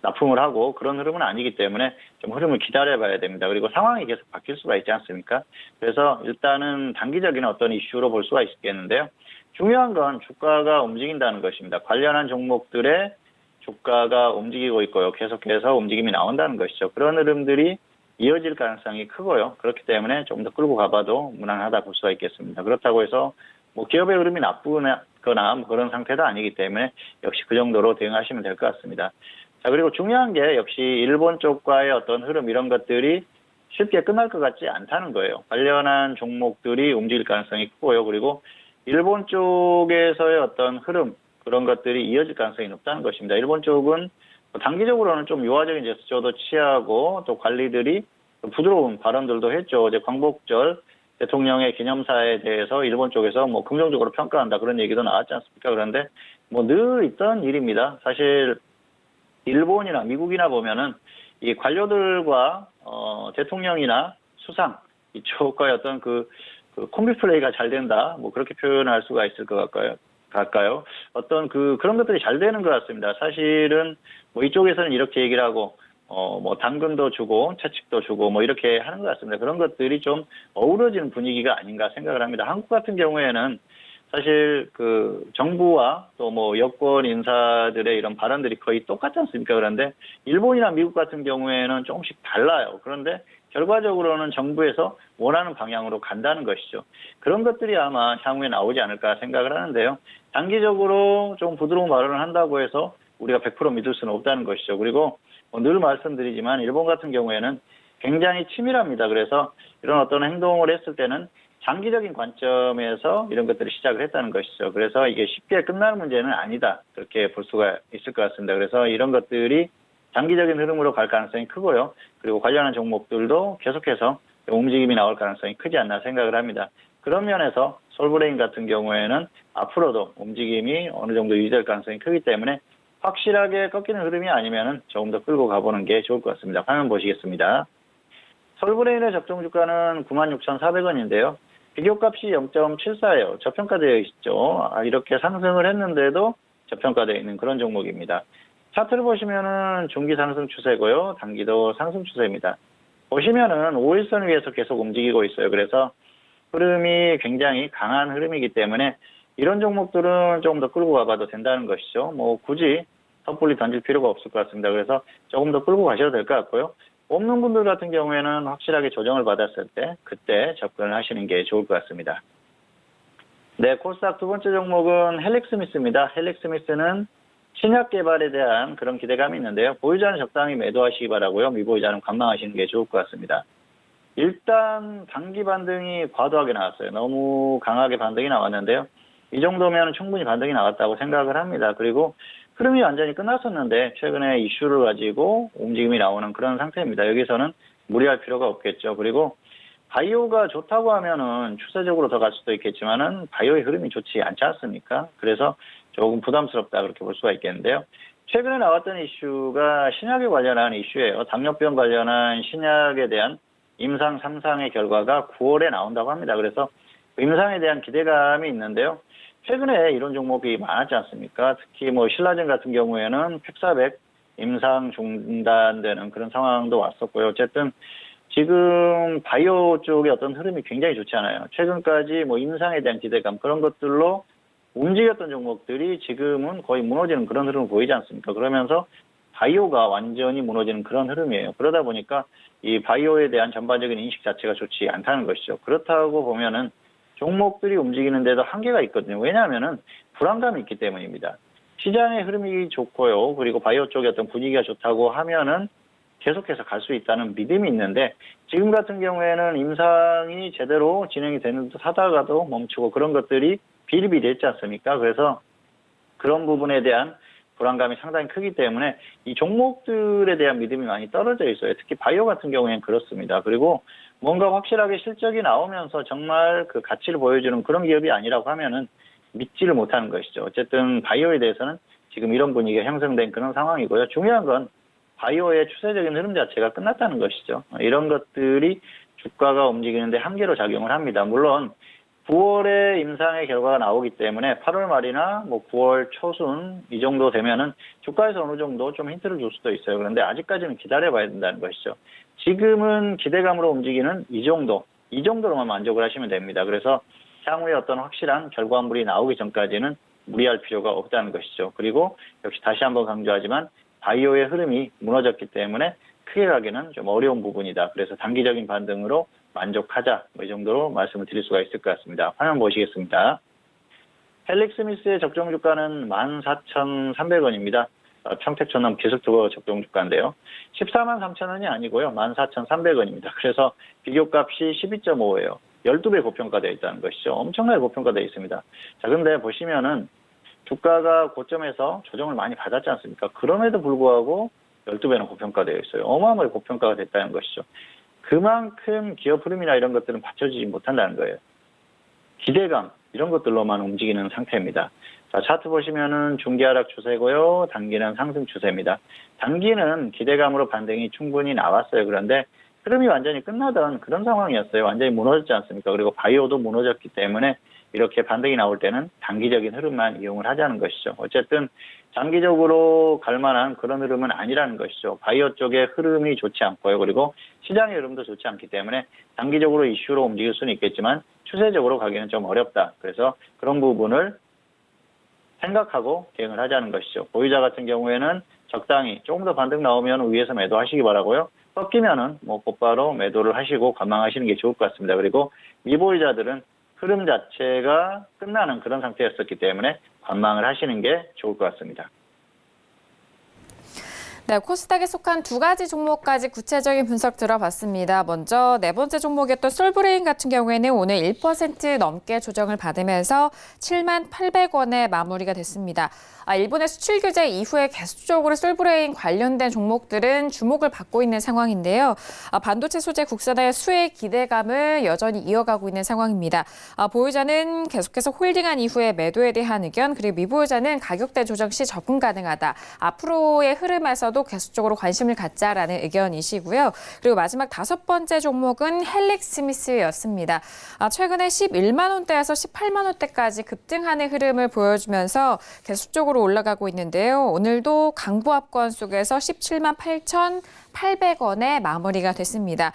C: 납품을 하고 그런 흐름은 아니기 때문에 좀 흐름을 기다려봐야 됩니다. 그리고 상황이 계속 바뀔 수가 있지 않습니까? 그래서 일단은 단기적인 어떤 이슈로 볼 수가 있겠는데요. 중요한 건 주가가 움직인다는 것입니다. 관련한 종목들의 주가가 움직이고 있고요. 계속해서 움직임이 나온다는 것이죠. 그런 흐름들이 이어질 가능성이 크고요. 그렇기 때문에 좀 더 끌고 가봐도 무난하다 볼 수가 있겠습니다. 그렇다고 해서 뭐 기업의 흐름이 나쁘거나 뭐 그런 상태도 아니기 때문에 역시 그 정도로 대응하시면 될 것 같습니다. 자, 그리고 중요한 게 역시 일본 쪽과의 어떤 흐름 이런 것들이 쉽게 끝날 것 같지 않다는 거예요. 관련한 종목들이 움직일 가능성이 크고요. 그리고 일본 쪽에서의 어떤 흐름 그런 것들이 이어질 가능성이 높다는 것입니다. 일본 쪽은 단기적으로는 좀 유화적인 제스처도 취하고 또 관리들이 부드러운 발언들도 했죠. 어제 광복절 대통령의 기념사에 대해서 일본 쪽에서 뭐 긍정적으로 평가한다 그런 얘기도 나왔지 않습니까? 그런데 뭐 늘 있던 일입니다. 사실 일본이나 미국이나 보면은 이 관료들과 대통령이나 수상 이쪽과의 어떤 그 그 콤비 플레이가 잘 된다, 뭐 그렇게 표현할 수가 있을 것 같까요? 어떤 그런 것들이 잘 되는 것 같습니다. 사실은 뭐 이쪽에서는 이렇게 얘기를 하고 뭐 당근도 주고 채찍도 주고 뭐 이렇게 하는 것 같습니다. 그런 것들이 좀 어우러지는 분위기가 아닌가 생각을 합니다. 한국 같은 경우에는 사실 그 정부와 또 뭐 여권 인사들의 이런 발언들이 거의 똑같지 않습니까? 그런데 일본이나 미국 같은 경우에는 조금씩 달라요. 그런데 결과적으로는 정부에서 원하는 방향으로 간다는 것이죠. 그런 것들이 아마 향후에 나오지 않을까 생각을 하는데요. 단기적으로 좀 부드러운 발언을 한다고 해서 우리가 100% 믿을 수는 없다는 것이죠. 그리고 늘 말씀드리지만 일본 같은 경우에는 굉장히 치밀합니다. 그래서 이런 어떤 행동을 했을 때는 장기적인 관점에서 이런 것들을 시작을 했다는 것이죠. 그래서 이게 쉽게 끝나는 문제는 아니다. 그렇게 볼 수가 있을 것 같습니다. 그래서 이런 것들이 장기적인 흐름으로 갈 가능성이 크고요. 그리고 관련한 종목들도 계속해서 움직임이 나올 가능성이 크지 않나 생각을 합니다. 그런 면에서 솔브레인 같은 경우에는 앞으로도 움직임이 어느 정도 유지될 가능성이 크기 때문에 확실하게 꺾이는 흐름이 아니면은 조금 더 끌고 가보는 게 좋을 것 같습니다. 화면 보시겠습니다. 솔브레인의 적정 주가는 96,400원인데요. 비교값이 0.74예요. 저평가되어 있죠. 이렇게 상승을 했는데도 저평가되어 있는 그런 종목입니다. 차트를 보시면은 중기 상승 추세고요. 단기도 상승 추세입니다. 보시면은 5일선 위에서 계속 움직이고 있어요. 그래서 흐름이 굉장히 강한 흐름이기 때문에 이런 종목들은 조금 더 끌고 가봐도 된다는 것이죠. 뭐 굳이 섣불리 던질 필요가 없을 것 같습니다. 그래서 조금 더 끌고 가셔도 될 것 같고요. 없는 분들 같은 경우에는 확실하게 조정을 받았을 때 그때 접근을 하시는 게 좋을 것 같습니다. 네, 코스닥 두 번째 종목은 헬릭스미스입니다. 헬릭스미스는 신약 개발에 대한 그런 기대감이 있는데요. 보유자는 적당히 매도하시기 바라고요. 미보유자는 관망하시는 게 좋을 것 같습니다. 일단 단기 반등이 과도하게 나왔어요. 너무 강하게 반등이 나왔는데요. 이 정도면 충분히 반등이 나왔다고 생각을 합니다. 그리고 흐름이 완전히 끝났었는데 최근에 이슈를 가지고 움직임이 나오는 그런 상태입니다. 여기서는 무리할 필요가 없겠죠. 그리고 바이오가 좋다고 하면은 추세적으로 더 갈 수도 있겠지만은 바이오의 흐름이 좋지 않지 않습니까? 그래서 조금 부담스럽다 그렇게 볼 수가 있겠는데요. 최근에 나왔던 이슈가 신약에 관련한 이슈예요. 당뇨병 관련한 신약에 대한 임상 3상의 결과가 9월에 나온다고 합니다. 그래서 임상에 대한 기대감이 있는데요. 최근에 이런 종목이 많았지 않습니까? 특히 뭐 신라젠 같은 경우에는 팩사백 임상 중단되는 그런 상황도 왔었고요. 어쨌든 지금 바이오 쪽의 어떤 흐름이 굉장히 좋지 않아요. 최근까지 뭐 임상에 대한 기대감 그런 것들로 움직였던 종목들이 지금은 거의 무너지는 그런 흐름을 보이지 않습니까? 그러면서 바이오가 완전히 무너지는 그런 흐름이에요. 그러다 보니까 이 바이오에 대한 전반적인 인식 자체가 좋지 않다는 것이죠. 그렇다고 보면은 종목들이 움직이는데도 한계가 있거든요. 왜냐하면은 불안감이 있기 때문입니다. 시장의 흐름이 좋고요. 그리고 바이오 쪽의 어떤 분위기가 좋다고 하면은 계속해서 갈 수 있다는 믿음이 있는데 지금 같은 경우에는 임상이 제대로 진행이 되는 듯 하다가도 멈추고 그런 것들이 비일비재했지 않습니까? 그래서 그런 부분에 대한 불안감이 상당히 크기 때문에 이 종목들에 대한 믿음이 많이 떨어져 있어요. 특히 바이오 같은 경우에는 그렇습니다. 그리고 뭔가 확실하게 실적이 나오면서 정말 그 가치를 보여주는 그런 기업이 아니라고 하면은 믿지를 못하는 것이죠. 어쨌든 바이오에 대해서는 지금 이런 분위기가 형성된 그런 상황이고요. 중요한 건 바이오의 추세적인 흐름 자체가 끝났다는 것이죠. 이런 것들이 주가가 움직이는데 한계로 작용을 합니다. 물론 9월에 임상의 결과가 나오기 때문에 8월 말이나 뭐 9월 초순 이 정도 되면은 주가에서 어느 정도 좀 힌트를 줄 수도 있어요. 그런데 아직까지는 기다려봐야 된다는 것이죠. 지금은 기대감으로 움직이는 이 정도로만 만족을 하시면 됩니다. 그래서 향후에 어떤 확실한 결과물이 나오기 전까지는 무리할 필요가 없다는 것이죠. 그리고 역시 다시 한번 강조하지만 바이오의 흐름이 무너졌기 때문에 크게 가기는 좀 어려운 부분이다. 그래서 단기적인 반등으로 만족하자. 이 정도로 말씀을 드릴 수가 있을 것 같습니다. 화면 보시겠습니다. 헬릭스미스의 적정 주가는 14,300원입니다. 평택전남 기술투고 적정 주가인데요. 143,000원이 아니고요. 14,300원입니다. 그래서 비교값이 12.5예요. 12배 고평가되어 있다는 것이죠. 엄청나게 고평가되어 있습니다. 자, 근데 보시면은 주가가 고점에서 조정을 많이 받았지 않습니까? 그럼에도 불구하고 12배는 고평가되어 있어요. 어마어마하게 고평가가 됐다는 것이죠. 그만큼 기업 흐름이나 이런 것들은 받쳐주지 못한다는 거예요. 기대감 이런 것들로만 움직이는 상태입니다. 자, 차트 보시면은 중기 하락 추세고요. 단기는 상승 추세입니다. 단기는 기대감으로 반등이 충분히 나왔어요. 그런데 흐름이 완전히 끝나던 그런 상황이었어요. 완전히 무너졌지 않습니까? 그리고 바이오도 무너졌기 때문에 이렇게 반등이 나올 때는 단기적인 흐름만 이용을 하자는 것이죠. 어쨌든 장기적으로 갈 만한 그런 흐름은 아니라는 것이죠. 바이오 쪽의 흐름이 좋지 않고요. 그리고 시장의 흐름도 좋지 않기 때문에 단기적으로 이슈로 움직일 수는 있겠지만 추세적으로 가기는 좀 어렵다. 그래서 그런 부분을 생각하고 대응을 하자는 것이죠. 보유자 같은 경우에는 적당히 조금 더 반등 나오면 위에서 매도하시기 바라고요. 꺾이면은 곧바로 매도를 하시고 관망하시는 게 좋을 것 같습니다. 그리고 미보유자들은 흐름 자체가 끝나는 그런 상태였었기 때문에 관망을 하시는 게 좋을 것 같습니다.
B: 네, 코스닥에 속한 두 가지 종목까지 구체적인 분석 들어봤습니다. 먼저 네 번째 종목이었던 솔브레인 같은 경우에는 오늘 1% 넘게 조정을 받으면서 78,800원에 마무리가 됐습니다. 일본의 수출 규제 이후에 계속적으로 솔브레인 관련된 종목들은 주목을 받고 있는 상황인데요. 반도체 소재 국산화의 수혜 기대감을 여전히 이어가고 있는 상황입니다. 보유자는 계속해서 홀딩한 이후에 매도에 대한 의견, 그리고 미보유자는 가격대 조정 시 접근 가능하다. 앞으로의 흐름에서도 계속적으로 관심을 갖자라는 의견이시고요. 그리고 마지막 다섯 번째 종목은 헬릭스미스였습니다. 최근에 11만 원대에서 18만 원대까지 급등하는 흐름을 보여주면서 계속적으로 올라가고 있는데요. 오늘도 강보합권 속에서 17만 8,800원에 마무리가 됐습니다.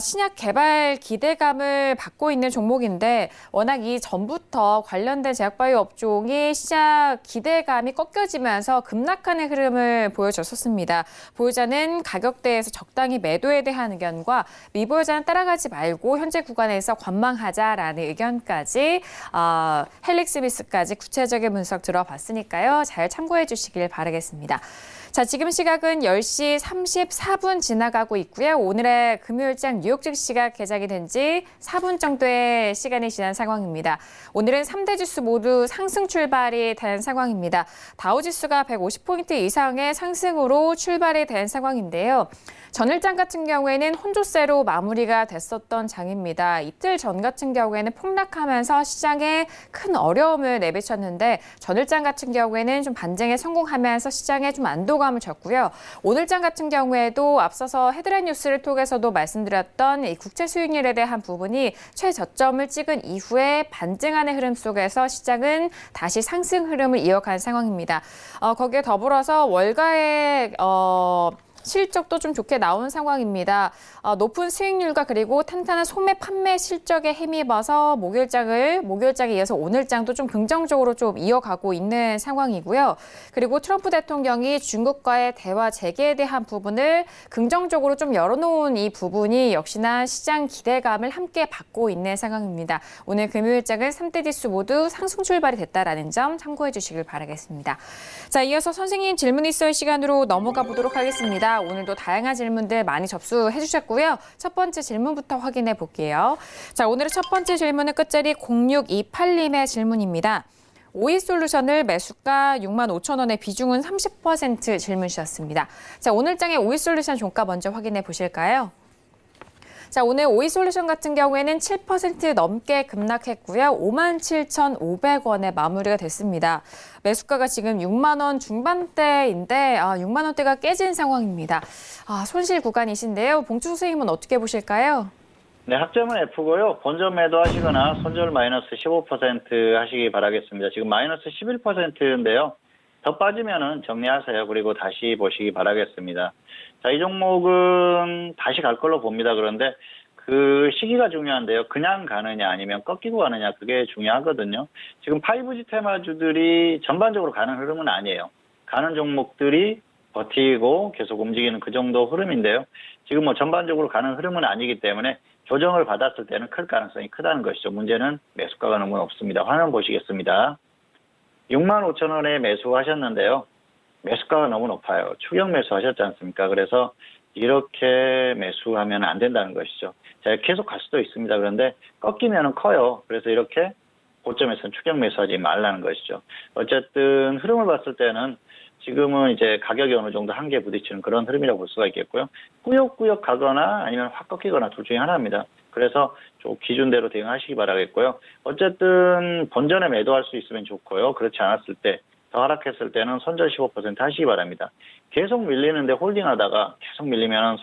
B: 신약 개발 기대감을 받고 있는 종목인데 워낙 이 전부터 관련된 제약바이오 업종이 시작 기대감이 꺾여지면서 급락하는 흐름을 보여줬었습니다. 보유자는 가격대에서 적당히 매도에 대한 의견과 미보유자는 따라가지 말고 현재 구간에서 관망하자라는 의견까지 헬릭스미스까지 구체적인 분석 들어봤으니까요. 잘 참고해 주시길 바라겠습니다. 자, 지금 시각은 10시 34분 지나가고 있고요. 오늘의 금요일장 뉴욕 증시가 개장이 된 지 4분 정도의 시간이 지난 상황입니다. 오늘은 3대 지수 모두 상승 출발이 된 상황입니다. 다우지수가 150포인트 이상의 상승으로 출발이 된 상황인데요. 전일장 같은 경우에는 혼조세로 마무리가 됐었던 장입니다. 이틀 전 같은 경우에는 폭락하면서 시장에 큰 어려움을 내비쳤는데 전일장 같은 경우에는 좀 반등에 성공하면서 시장에 좀 안도감을 줬고요. 오늘장 같은 경우에도 앞서서 헤드라인 뉴스를 통해서도 말씀드렸던 이 국채 수익률에 대한 부분이 최저점을 찍은 이후에 반등하는 흐름 속에서 시장은 다시 상승 흐름을 이어간 상황입니다. 거기에 더불어서 월가의 실적도 좀 좋게 나온 상황입니다. 높은 수익률과 그리고 탄탄한 소매 판매 실적에 힘입어서 목요일장에 이어서 오늘장도 좀 긍정적으로 좀 이어가고 있는 상황이고요. 그리고 트럼프 대통령이 중국과의 대화 재개에 대한 부분을 긍정적으로 좀 열어놓은 이 부분이 역시나 시장 기대감을 함께 받고 있는 상황입니다. 오늘 금요일장은 3대 지수 모두 상승 출발이 됐다라는 점 참고해 주시길 바라겠습니다. 자, 이어서 선생님 질문 있어요 시간으로 넘어가 보도록 하겠습니다. 오늘도 다양한 질문들 많이 접수해 주셨고요. 첫 번째 질문부터 확인해 볼게요. 자, 오늘의 첫 번째 질문은 끝자리 0628님의 질문입니다. 오이솔루션을 매수가 65,000원에 비중은 30% 질문 주셨습니다. 자, 오늘장의 오이솔루션 종가 먼저 확인해 보실까요? 자, 오늘 오이솔루션 같은 경우에는 7% 넘게 급락했고요. 57,500원에 마무리가 됐습니다. 매수가가 지금 6만 원 중반대인데 6만 원대가 깨진 상황입니다. 손실 구간이신데요. 봉주 선생님은 어떻게 보실까요?
C: 네, 학점은 F고요. 본전 매도하시거나 손절 마이너스 15% 하시기 바라겠습니다. 지금 마이너스 11%인데요. 더 빠지면은 정리하세요. 그리고 다시 보시기 바라겠습니다. 자, 이 종목은 다시 갈 걸로 봅니다. 그런데 그 시기가 중요한데요. 그냥 가느냐 아니면 꺾이고 가느냐 그게 중요하거든요. 지금 5G 테마주들이 전반적으로 가는 흐름은 아니에요. 가는 종목들이 버티고 계속 움직이는 그 정도 흐름인데요. 지금 전반적으로 가는 흐름은 아니기 때문에 조정을 받았을 때는 클 가능성이 크다는 것이죠. 문제는 매수가가 너무 높습니다. 화면 보시겠습니다. 65,000원에 매수하셨는데요. 매수가가 너무 높아요. 추격 매수하셨지 않습니까? 그래서 이렇게 매수하면 안 된다는 것이죠. 제가 계속 갈 수도 있습니다. 그런데 꺾이면 커요. 그래서 이렇게 고점에서는 추격 매수하지 말라는 것이죠. 어쨌든 흐름을 봤을 때는 지금은 이제 가격이 어느 정도 한계에 부딪히는 그런 흐름이라고 볼 수가 있겠고요. 꾸역꾸역 가거나 아니면 확 꺾이거나 둘 중에 하나입니다. 그래서 좀 기준대로 대응하시기 바라겠고요. 어쨌든 본전에 매도할 수 있으면 좋고요. 그렇지 않았을 때, 더 하락했을 때는 손절 15% 하시기 바랍니다. 계속 밀리는데 홀딩하다가 계속 밀리면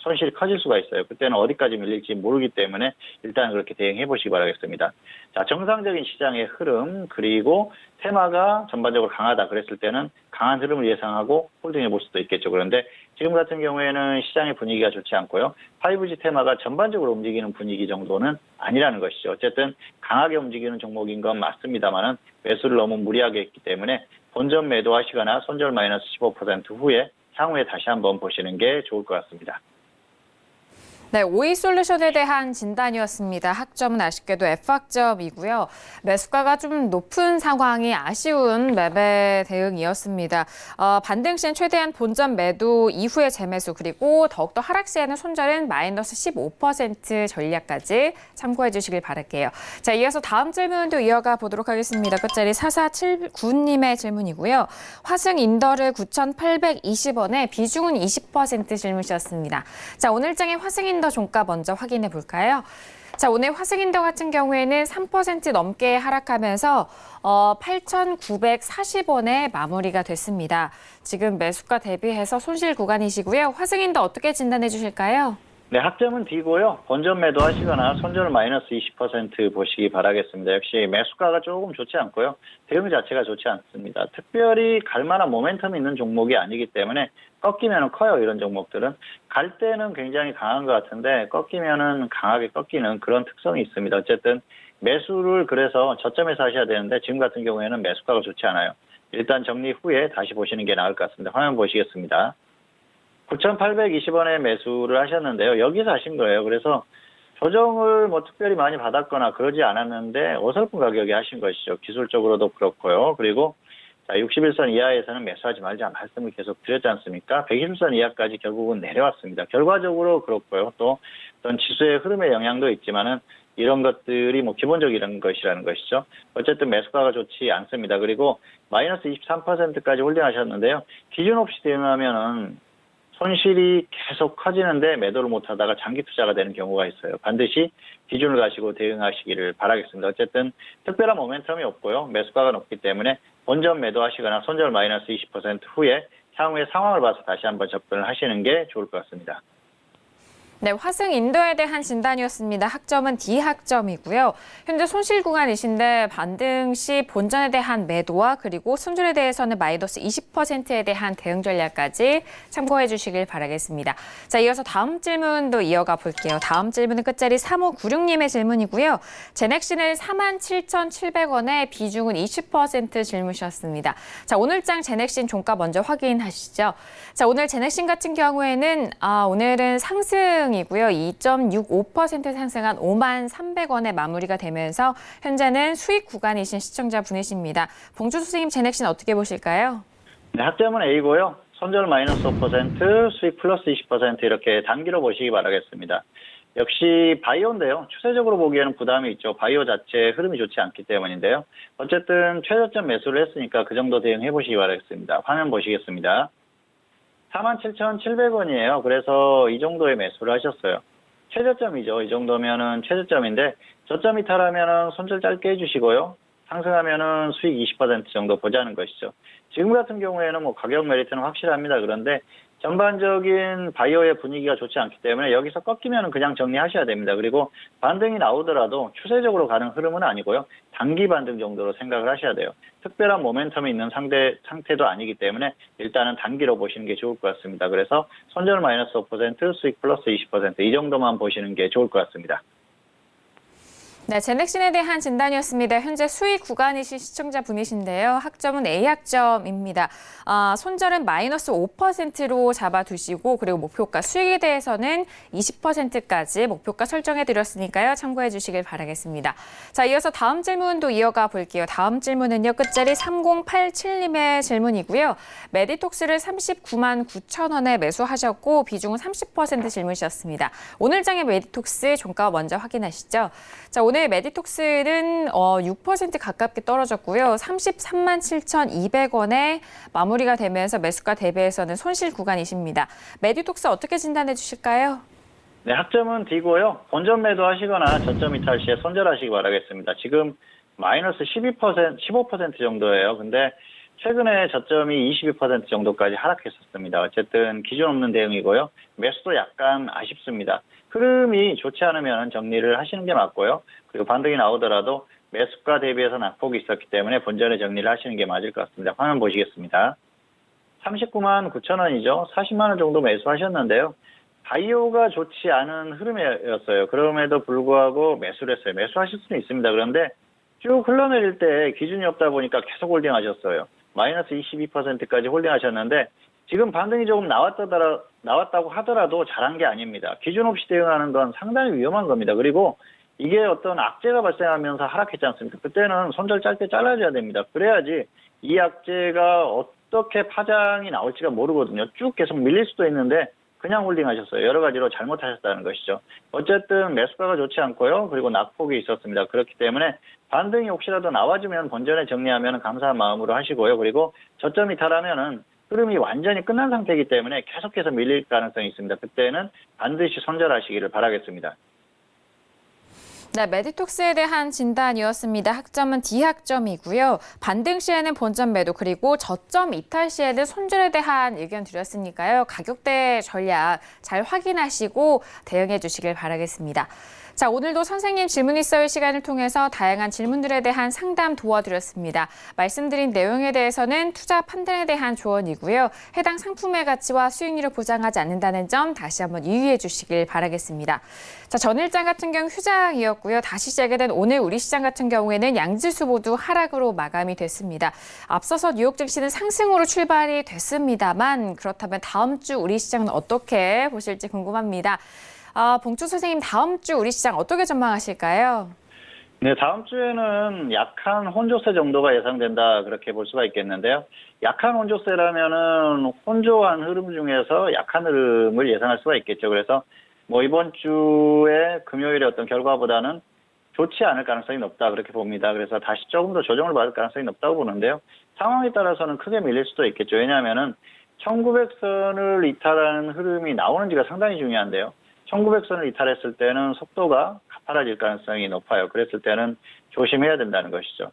C: 손실이 커질 수가 있어요. 그때는 어디까지 밀릴지 모르기 때문에 일단 그렇게 대응해 보시기 바라겠습니다. 자, 정상적인 시장의 흐름 그리고 테마가 전반적으로 강하다 그랬을 때는 강한 흐름을 예상하고 홀딩해 볼 수도 있겠죠. 그런데 지금 같은 경우에는 시장의 분위기가 좋지 않고요. 5G 테마가 전반적으로 움직이는 분위기 정도는 아니라는 것이죠. 어쨌든 강하게 움직이는 종목인 건 맞습니다만은 매수를 너무 무리하게 했기 때문에 본전 매도하시거나 손절 마이너스 15% 후에 향후에 다시 한번 보시는 게 좋을 것 같습니다.
B: 네, 오이솔루션에 대한 진단이었습니다. 학점은 아쉽게도 F학점이고요. 매수가가 좀 높은 상황이 아쉬운 매매 대응이었습니다. 반등 시엔 최대한 본전 매도 이후의 재매수 그리고 더욱더 하락 시에는 손절은 마이너스 15% 전략까지 참고해 주시길 바랄게요. 자, 이어서 다음 질문도 이어가 보도록 하겠습니다. 끝자리 4479님의 질문이고요. 화승 인더를 9,820원에 비중은 20% 질문이셨습니다. 자, 오늘장의 화승 인더 종가 먼저 확인해 볼까요? 자, 오늘 화승인더 같은 경우에는 3% 넘게 하락하면서 8,940원에 마무리가 됐습니다. 지금 매수가 대비해서 손실 구간이시고요. 화승인더 어떻게 진단해 주실까요?
C: 네, 학점은 D고요. 본전 매도하시거나 손절 마이너스 20% 보시기 바라겠습니다. 역시 매수가가 조금 좋지 않고요. 대응 자체가 좋지 않습니다. 특별히 갈 만한 모멘텀이 있는 종목이 아니기 때문에 꺾이면 커요. 이런 종목들은. 갈 때는 굉장히 강한 것 같은데 꺾이면 강하게 꺾이는 그런 특성이 있습니다. 어쨌든 매수를 그래서 저점에서 하셔야 되는데 지금 같은 경우에는 매수가가 좋지 않아요. 일단 정리 후에 다시 보시는 게 나을 것 같습니다. 화면 보시겠습니다. 9,820원에 매수를 하셨는데요. 여기서 하신 거예요. 그래서 조정을 뭐 특별히 많이 받았거나 그러지 않았는데 어설픈 가격에 하신 것이죠. 기술적으로도 그렇고요. 그리고 자, 61선 이하에서는 매수하지 말자 말씀을 계속 드렸지 않습니까? 120선 이하까지 결국은 내려왔습니다. 결과적으로 그렇고요. 또 어떤 지수의 흐름의 영향도 있지만은 이런 것들이 뭐 기본적인 것이라는 것이죠. 어쨌든 매수가가 좋지 않습니다. 그리고 마이너스 23%까지 홀딩하셨는데요. 기준 없이 대응하면은 손실이 계속 커지는데 매도를 못하다가 장기 투자가 되는 경우가 있어요. 반드시 기준을 가지고 대응하시기를 바라겠습니다. 어쨌든 특별한 모멘텀이 없고요. 매수가가 높기 때문에 본전 매도하시거나 손절 마이너스 20% 후에 향후의 상황을 봐서 다시 한번 접근을 하시는 게 좋을 것 같습니다.
B: 네, 화승 인도에 대한 진단이었습니다. 학점은 D학점이고요. 현재 손실 구간이신데 반등 시 본전에 대한 매도와 그리고 손절에 대해서는 마이너스 20%에 대한 대응 전략까지 참고해 주시길 바라겠습니다. 자, 이어서 다음 질문도 이어가 볼게요. 다음 질문은 끝자리 3596님의 질문이고요. 제넥신을 47,700원에 비중은 20% 질문이셨습니다. 자, 오늘장 제넥신 종가 먼저 확인하시죠. 자, 오늘 제넥신 같은 경우에는 오늘은 상승 이고요. 2.65% 상승한 53,300원에 마무리가 되면서 현재는 수익 구간이신 시청자분이십니다. 봉주 선생님 제넥신 어떻게 보실까요?
C: 네, 학점은 A고요. 손절 마이너스 5%, 수익 플러스 20% 이렇게 단기로 보시기 바라겠습니다. 역시 바이오인데요. 추세적으로 보기에는 부담이 있죠. 바이오 자체 흐름이 좋지 않기 때문인데요. 어쨌든 최저점 매수를 했으니까 그 정도 대응해 보시기 바라겠습니다. 화면 보시겠습니다. 47,700원이에요. 그래서 이 정도의 매수를 하셨어요. 최저점이죠. 이 정도면은 최저점인데 저점 이탈하면은 손절 짧게 해주시고요. 상승하면은 수익 20% 정도 보자는 것이죠. 지금 같은 경우에는 뭐 가격 메리트는 확실합니다. 그런데 전반적인 바이오의 분위기가 좋지 않기 때문에 여기서 꺾이면 그냥 정리하셔야 됩니다. 그리고 반등이 나오더라도 추세적으로 가는 흐름은 아니고요. 단기 반등 정도로 생각을 하셔야 돼요. 특별한 모멘텀이 있는 상태도 아니기 때문에 일단은 단기로 보시는 게 좋을 것 같습니다. 그래서 손절 마이너스 5%, 수익 플러스 20% 이 정도만 보시는 게 좋을 것 같습니다.
B: 네, 제넥신에 대한 진단이었습니다. 현재 수익 구간이신 시청자분이신데요. 학점은 A학점입니다. 손절은 마이너스 5%로 잡아두시고 그리고 목표가 수익에 대해서는 20%까지 목표가 설정해드렸으니까요. 참고해 주시길 바라겠습니다. 자, 이어서 다음 질문도 이어가 볼게요. 다음 질문은요. 끝자리 3087님의 질문이고요. 메디톡스를 39만 9천 원에 매수하셨고 비중은 30% 질문이셨습니다. 오늘장의 메디톡스 종가 먼저 확인하시죠. 자, 오늘 메디톡스는 6% 가깝게 떨어졌고요. 33만 7,200원에 마무리가 되면서 매수가 대비해서는 손실 구간이십니다. 메디톡스 어떻게 진단해 주실까요?
C: 네, 학점은 D고요. 본전 매도하시거나 저점 이탈 시에 손절하시기 바라겠습니다. 지금 마이너스 15% 정도예요. 근데 최근에 저점이 22% 정도까지 하락했었습니다. 어쨌든 기준 없는 대응이고요. 매수도 약간 아쉽습니다. 흐름이 좋지 않으면 정리를 하시는 게 맞고요. 그리고 반등이 나오더라도 매수가 대비해서 낙폭이 있었기 때문에 본전에 정리를 하시는 게 맞을 것 같습니다. 화면 보시겠습니다. 39만 9천 원이죠. 40만 원 정도 매수하셨는데요. 바이오가 좋지 않은 흐름이었어요. 그럼에도 불구하고 매수를 했어요. 매수하실 수는 있습니다. 그런데 쭉 흘러내릴 때 기준이 없다 보니까 계속 홀딩하셨어요. 마이너스 22%까지 홀딩하셨는데 지금 반등이 조금 나왔다고 하더라도 잘한 게 아닙니다. 기준 없이 대응하는 건 상당히 위험한 겁니다. 그리고 이게 어떤 악재가 발생하면서 하락했지 않습니까? 그때는 손절 짧게 잘라줘야 됩니다. 그래야지 이 악재가 어떻게 파장이 나올지가 모르거든요. 쭉 계속 밀릴 수도 있는데 그냥 홀딩하셨어요. 여러 가지로 잘못하셨다는 것이죠. 어쨌든 매수가가 좋지 않고요. 그리고 낙폭이 있었습니다. 그렇기 때문에 반등이 혹시라도 나와주면 본전에 정리하면 감사한 마음으로 하시고요. 그리고 저점이 달하면은 흐름이 완전히 끝난 상태이기 때문에 계속해서 밀릴 가능성이 있습니다. 그때는 반드시 손절하시기를 바라겠습니다.
B: 네, 메디톡스에 대한 진단이었습니다. 학점은 D학점이고요. 반등 시에는 본전 매도 그리고 저점 이탈 시에는 손절에 대한 의견 드렸으니까요. 가격대 전략 잘 확인하시고 대응해 주시길 바라겠습니다. 자, 오늘도 선생님 질문 있어요 시간을 통해서 다양한 질문들에 대한 상담 도와드렸습니다. 말씀드린 내용에 대해서는 투자 판단에 대한 조언이고요. 해당 상품의 가치와 수익률을 보장하지 않는다는 점 다시 한번 유의해 주시길 바라겠습니다. 자, 전일장 같은 경우 휴장이었고요. 다시 시작이 된 오늘 우리 시장 같은 경우에는 양지수 모두 하락으로 마감이 됐습니다. 앞서서 뉴욕 증시는 상승으로 출발이 됐습니다만 그렇다면 다음 주 우리 시장은 어떻게 보실지 궁금합니다. 봉주 선생님, 다음 주 우리 시장 어떻게 전망하실까요?
C: 네, 다음 주에는 약한 혼조세 정도가 예상된다 그렇게 볼 수가 있겠는데요. 약한 혼조세라면은 혼조한 흐름 중에서 약한 흐름을 예상할 수가 있겠죠. 그래서 뭐 이번 주에 금요일의 어떤 결과보다는 좋지 않을 가능성이 높다 그렇게 봅니다. 그래서 다시 조금 더 조정을 받을 가능성이 높다고 보는데요. 상황에 따라서는 크게 밀릴 수도 있겠죠. 왜냐하면은 1900선을 이탈하는 흐름이 나오는지가 상당히 중요한데요. 1900선을 이탈했을 때는 속도가 가파라질 가능성이 높아요. 그랬을 때는 조심해야 된다는 것이죠.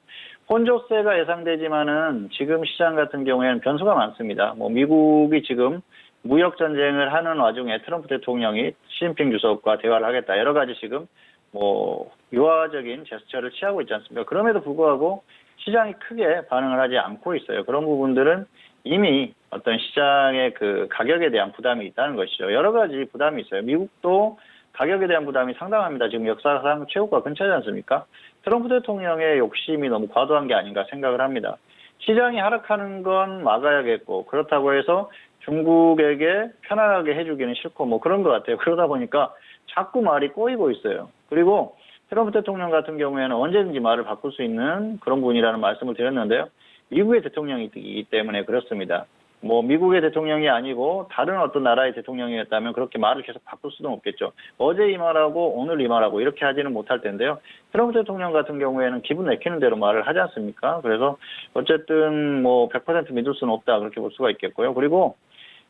C: 혼조세가 예상되지만은 지금 시장 같은 경우에는 변수가 많습니다. 뭐 미국이 지금 무역 전쟁을 하는 와중에 트럼프 대통령이 시진핑 주석과 대화를 하겠다. 여러 가지 지금 뭐 유화적인 제스처를 취하고 있지 않습니까? 그럼에도 불구하고 시장이 크게 반응을 하지 않고 있어요. 그런 부분들은 이미 어떤 시장의 그 가격에 대한 부담이 있다는 것이죠. 여러 가지 부담이 있어요. 미국도 가격에 대한 부담이 상당합니다. 지금 역사상 최고가 근처지 않습니까? 트럼프 대통령의 욕심이 너무 과도한 게 아닌가 생각을 합니다. 시장이 하락하는 건 막아야겠고 그렇다고 해서 중국에게 편안하게 해주기는 싫고 뭐 그런 것 같아요. 그러다 보니까 자꾸 말이 꼬이고 있어요. 그리고 트럼프 대통령 같은 경우에는 언제든지 말을 바꿀 수 있는 그런 분이라는 말씀을 드렸는데요. 미국의 대통령이기 때문에 그렇습니다. 뭐 미국의 대통령이 아니고 다른 어떤 나라의 대통령이었다면 그렇게 말을 계속 바꿀 수도 없겠죠. 어제 이 말하고 오늘 이 말하고 이렇게 하지는 못할 텐데요. 트럼프 대통령 같은 경우에는 기분 내키는 대로 말을 하지 않습니까? 그래서 어쨌든 뭐 100% 믿을 수는 없다 그렇게 볼 수가 있겠고요. 그리고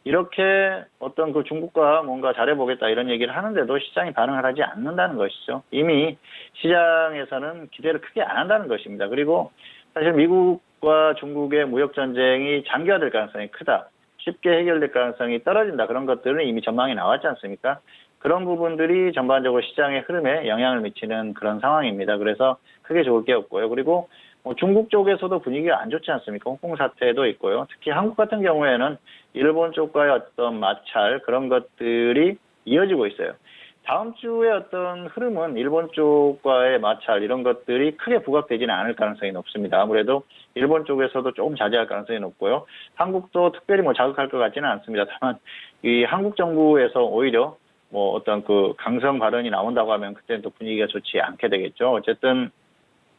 C: 이렇게 어떤 그 중국과 뭔가 잘해보겠다 이런 얘기를 하는데도 시장이 반응을 하지 않는다는 것이죠. 이미 시장에서는 기대를 크게 안 한다는 것입니다. 그리고 사실 미국과 중국의 무역 전쟁이 장기화될 가능성이 크다. 쉽게 해결될 가능성이 떨어진다. 그런 것들은 이미 전망이 나왔지 않습니까? 그런 부분들이 전반적으로 시장의 흐름에 영향을 미치는 그런 상황입니다. 그래서 크게 좋을 게 없고요. 그리고 뭐 중국 쪽에서도 분위기가 안 좋지 않습니까? 홍콩 사태도 있고요. 특히 한국 같은 경우에는 일본 쪽과의 어떤 마찰 그런 것들이 이어지고 있어요. 다음 주에 어떤 흐름은 일본 쪽과의 마찰 이런 것들이 크게 부각되지는 않을 가능성이 높습니다. 아무래도 일본 쪽에서도 조금 자제할 가능성이 높고요. 한국도 특별히 뭐 자극할 것 같지는 않습니다. 다만 이 한국 정부에서 오히려 뭐 어떤 그 강성 발언이 나온다고 하면 그때는 또 분위기가 좋지 않게 되겠죠. 어쨌든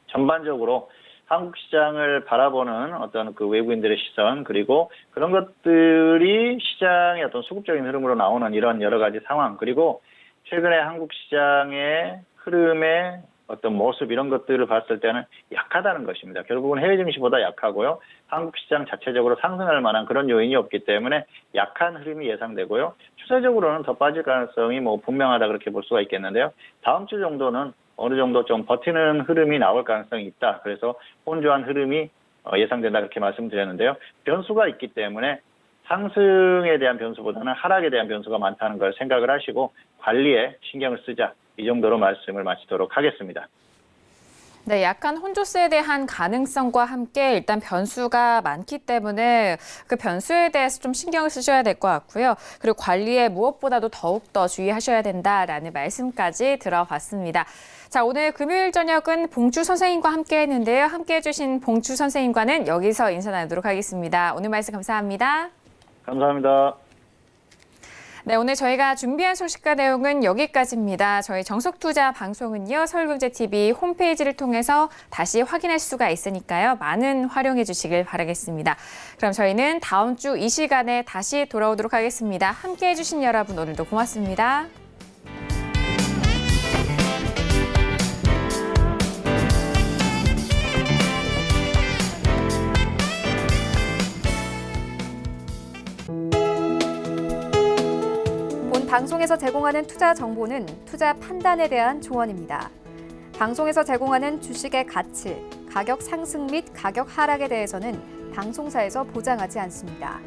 C: 전반적으로 한국 시장을 바라보는 어떤 그 외국인들의 시선 그리고 그런 것들이 시장의 어떤 수급적인 흐름으로 나오는 이런 여러 가지 상황 그리고 최근에 한국 시장의 흐름의 어떤 모습 이런 것들을 봤을 때는 약하다는 것입니다. 결국은 해외 증시보다 약하고요. 한국 시장 자체적으로 상승할 만한 그런 요인이 없기 때문에 약한 흐름이 예상되고요. 추세적으로는 더 빠질 가능성이 뭐 분명하다 그렇게 볼 수가 있겠는데요. 다음 주 정도는 어느 정도 좀 버티는 흐름이 나올 가능성이 있다. 그래서 혼조한 흐름이 예상된다 그렇게 말씀드렸는데요. 변수가 있기 때문에 상승에 대한 변수보다는 하락에 대한 변수가 많다는 걸 생각을 하시고 관리에 신경을 쓰자. 이 정도로 말씀을 마치도록 하겠습니다.
B: 네, 약한 혼조세에 대한 가능성과 함께 일단 변수가 많기 때문에 그 변수에 대해서 좀 신경을 쓰셔야 될 것 같고요. 그리고 관리에 무엇보다도 더욱더 주의하셔야 된다라는 말씀까지 들어봤습니다. 자, 오늘 금요일 저녁은 봉주 선생님과 함께 했는데요. 함께 해주신 봉주 선생님과는 여기서 인사 나누도록 하겠습니다. 오늘 말씀 감사합니다.
C: 감사합니다.
B: 네, 오늘 저희가 준비한 소식과 내용은 여기까지입니다. 저희 정석투자 방송은요, 서울경제TV 홈페이지를 통해서 다시 확인할 수가 있으니까요. 많은 활용해 주시길 바라겠습니다. 그럼 저희는 다음 주 이 시간에 다시 돌아오도록 하겠습니다. 함께해 주신 여러분 오늘도 고맙습니다.
A: 본 방송에서 제공하는 투자 정보는 투자 판단에 대한 조언입니다. 방송에서 제공하는 주식의 가치, 가격 상승 및 가격 하락에 대해서는 방송사에서 보장하지 않습니다.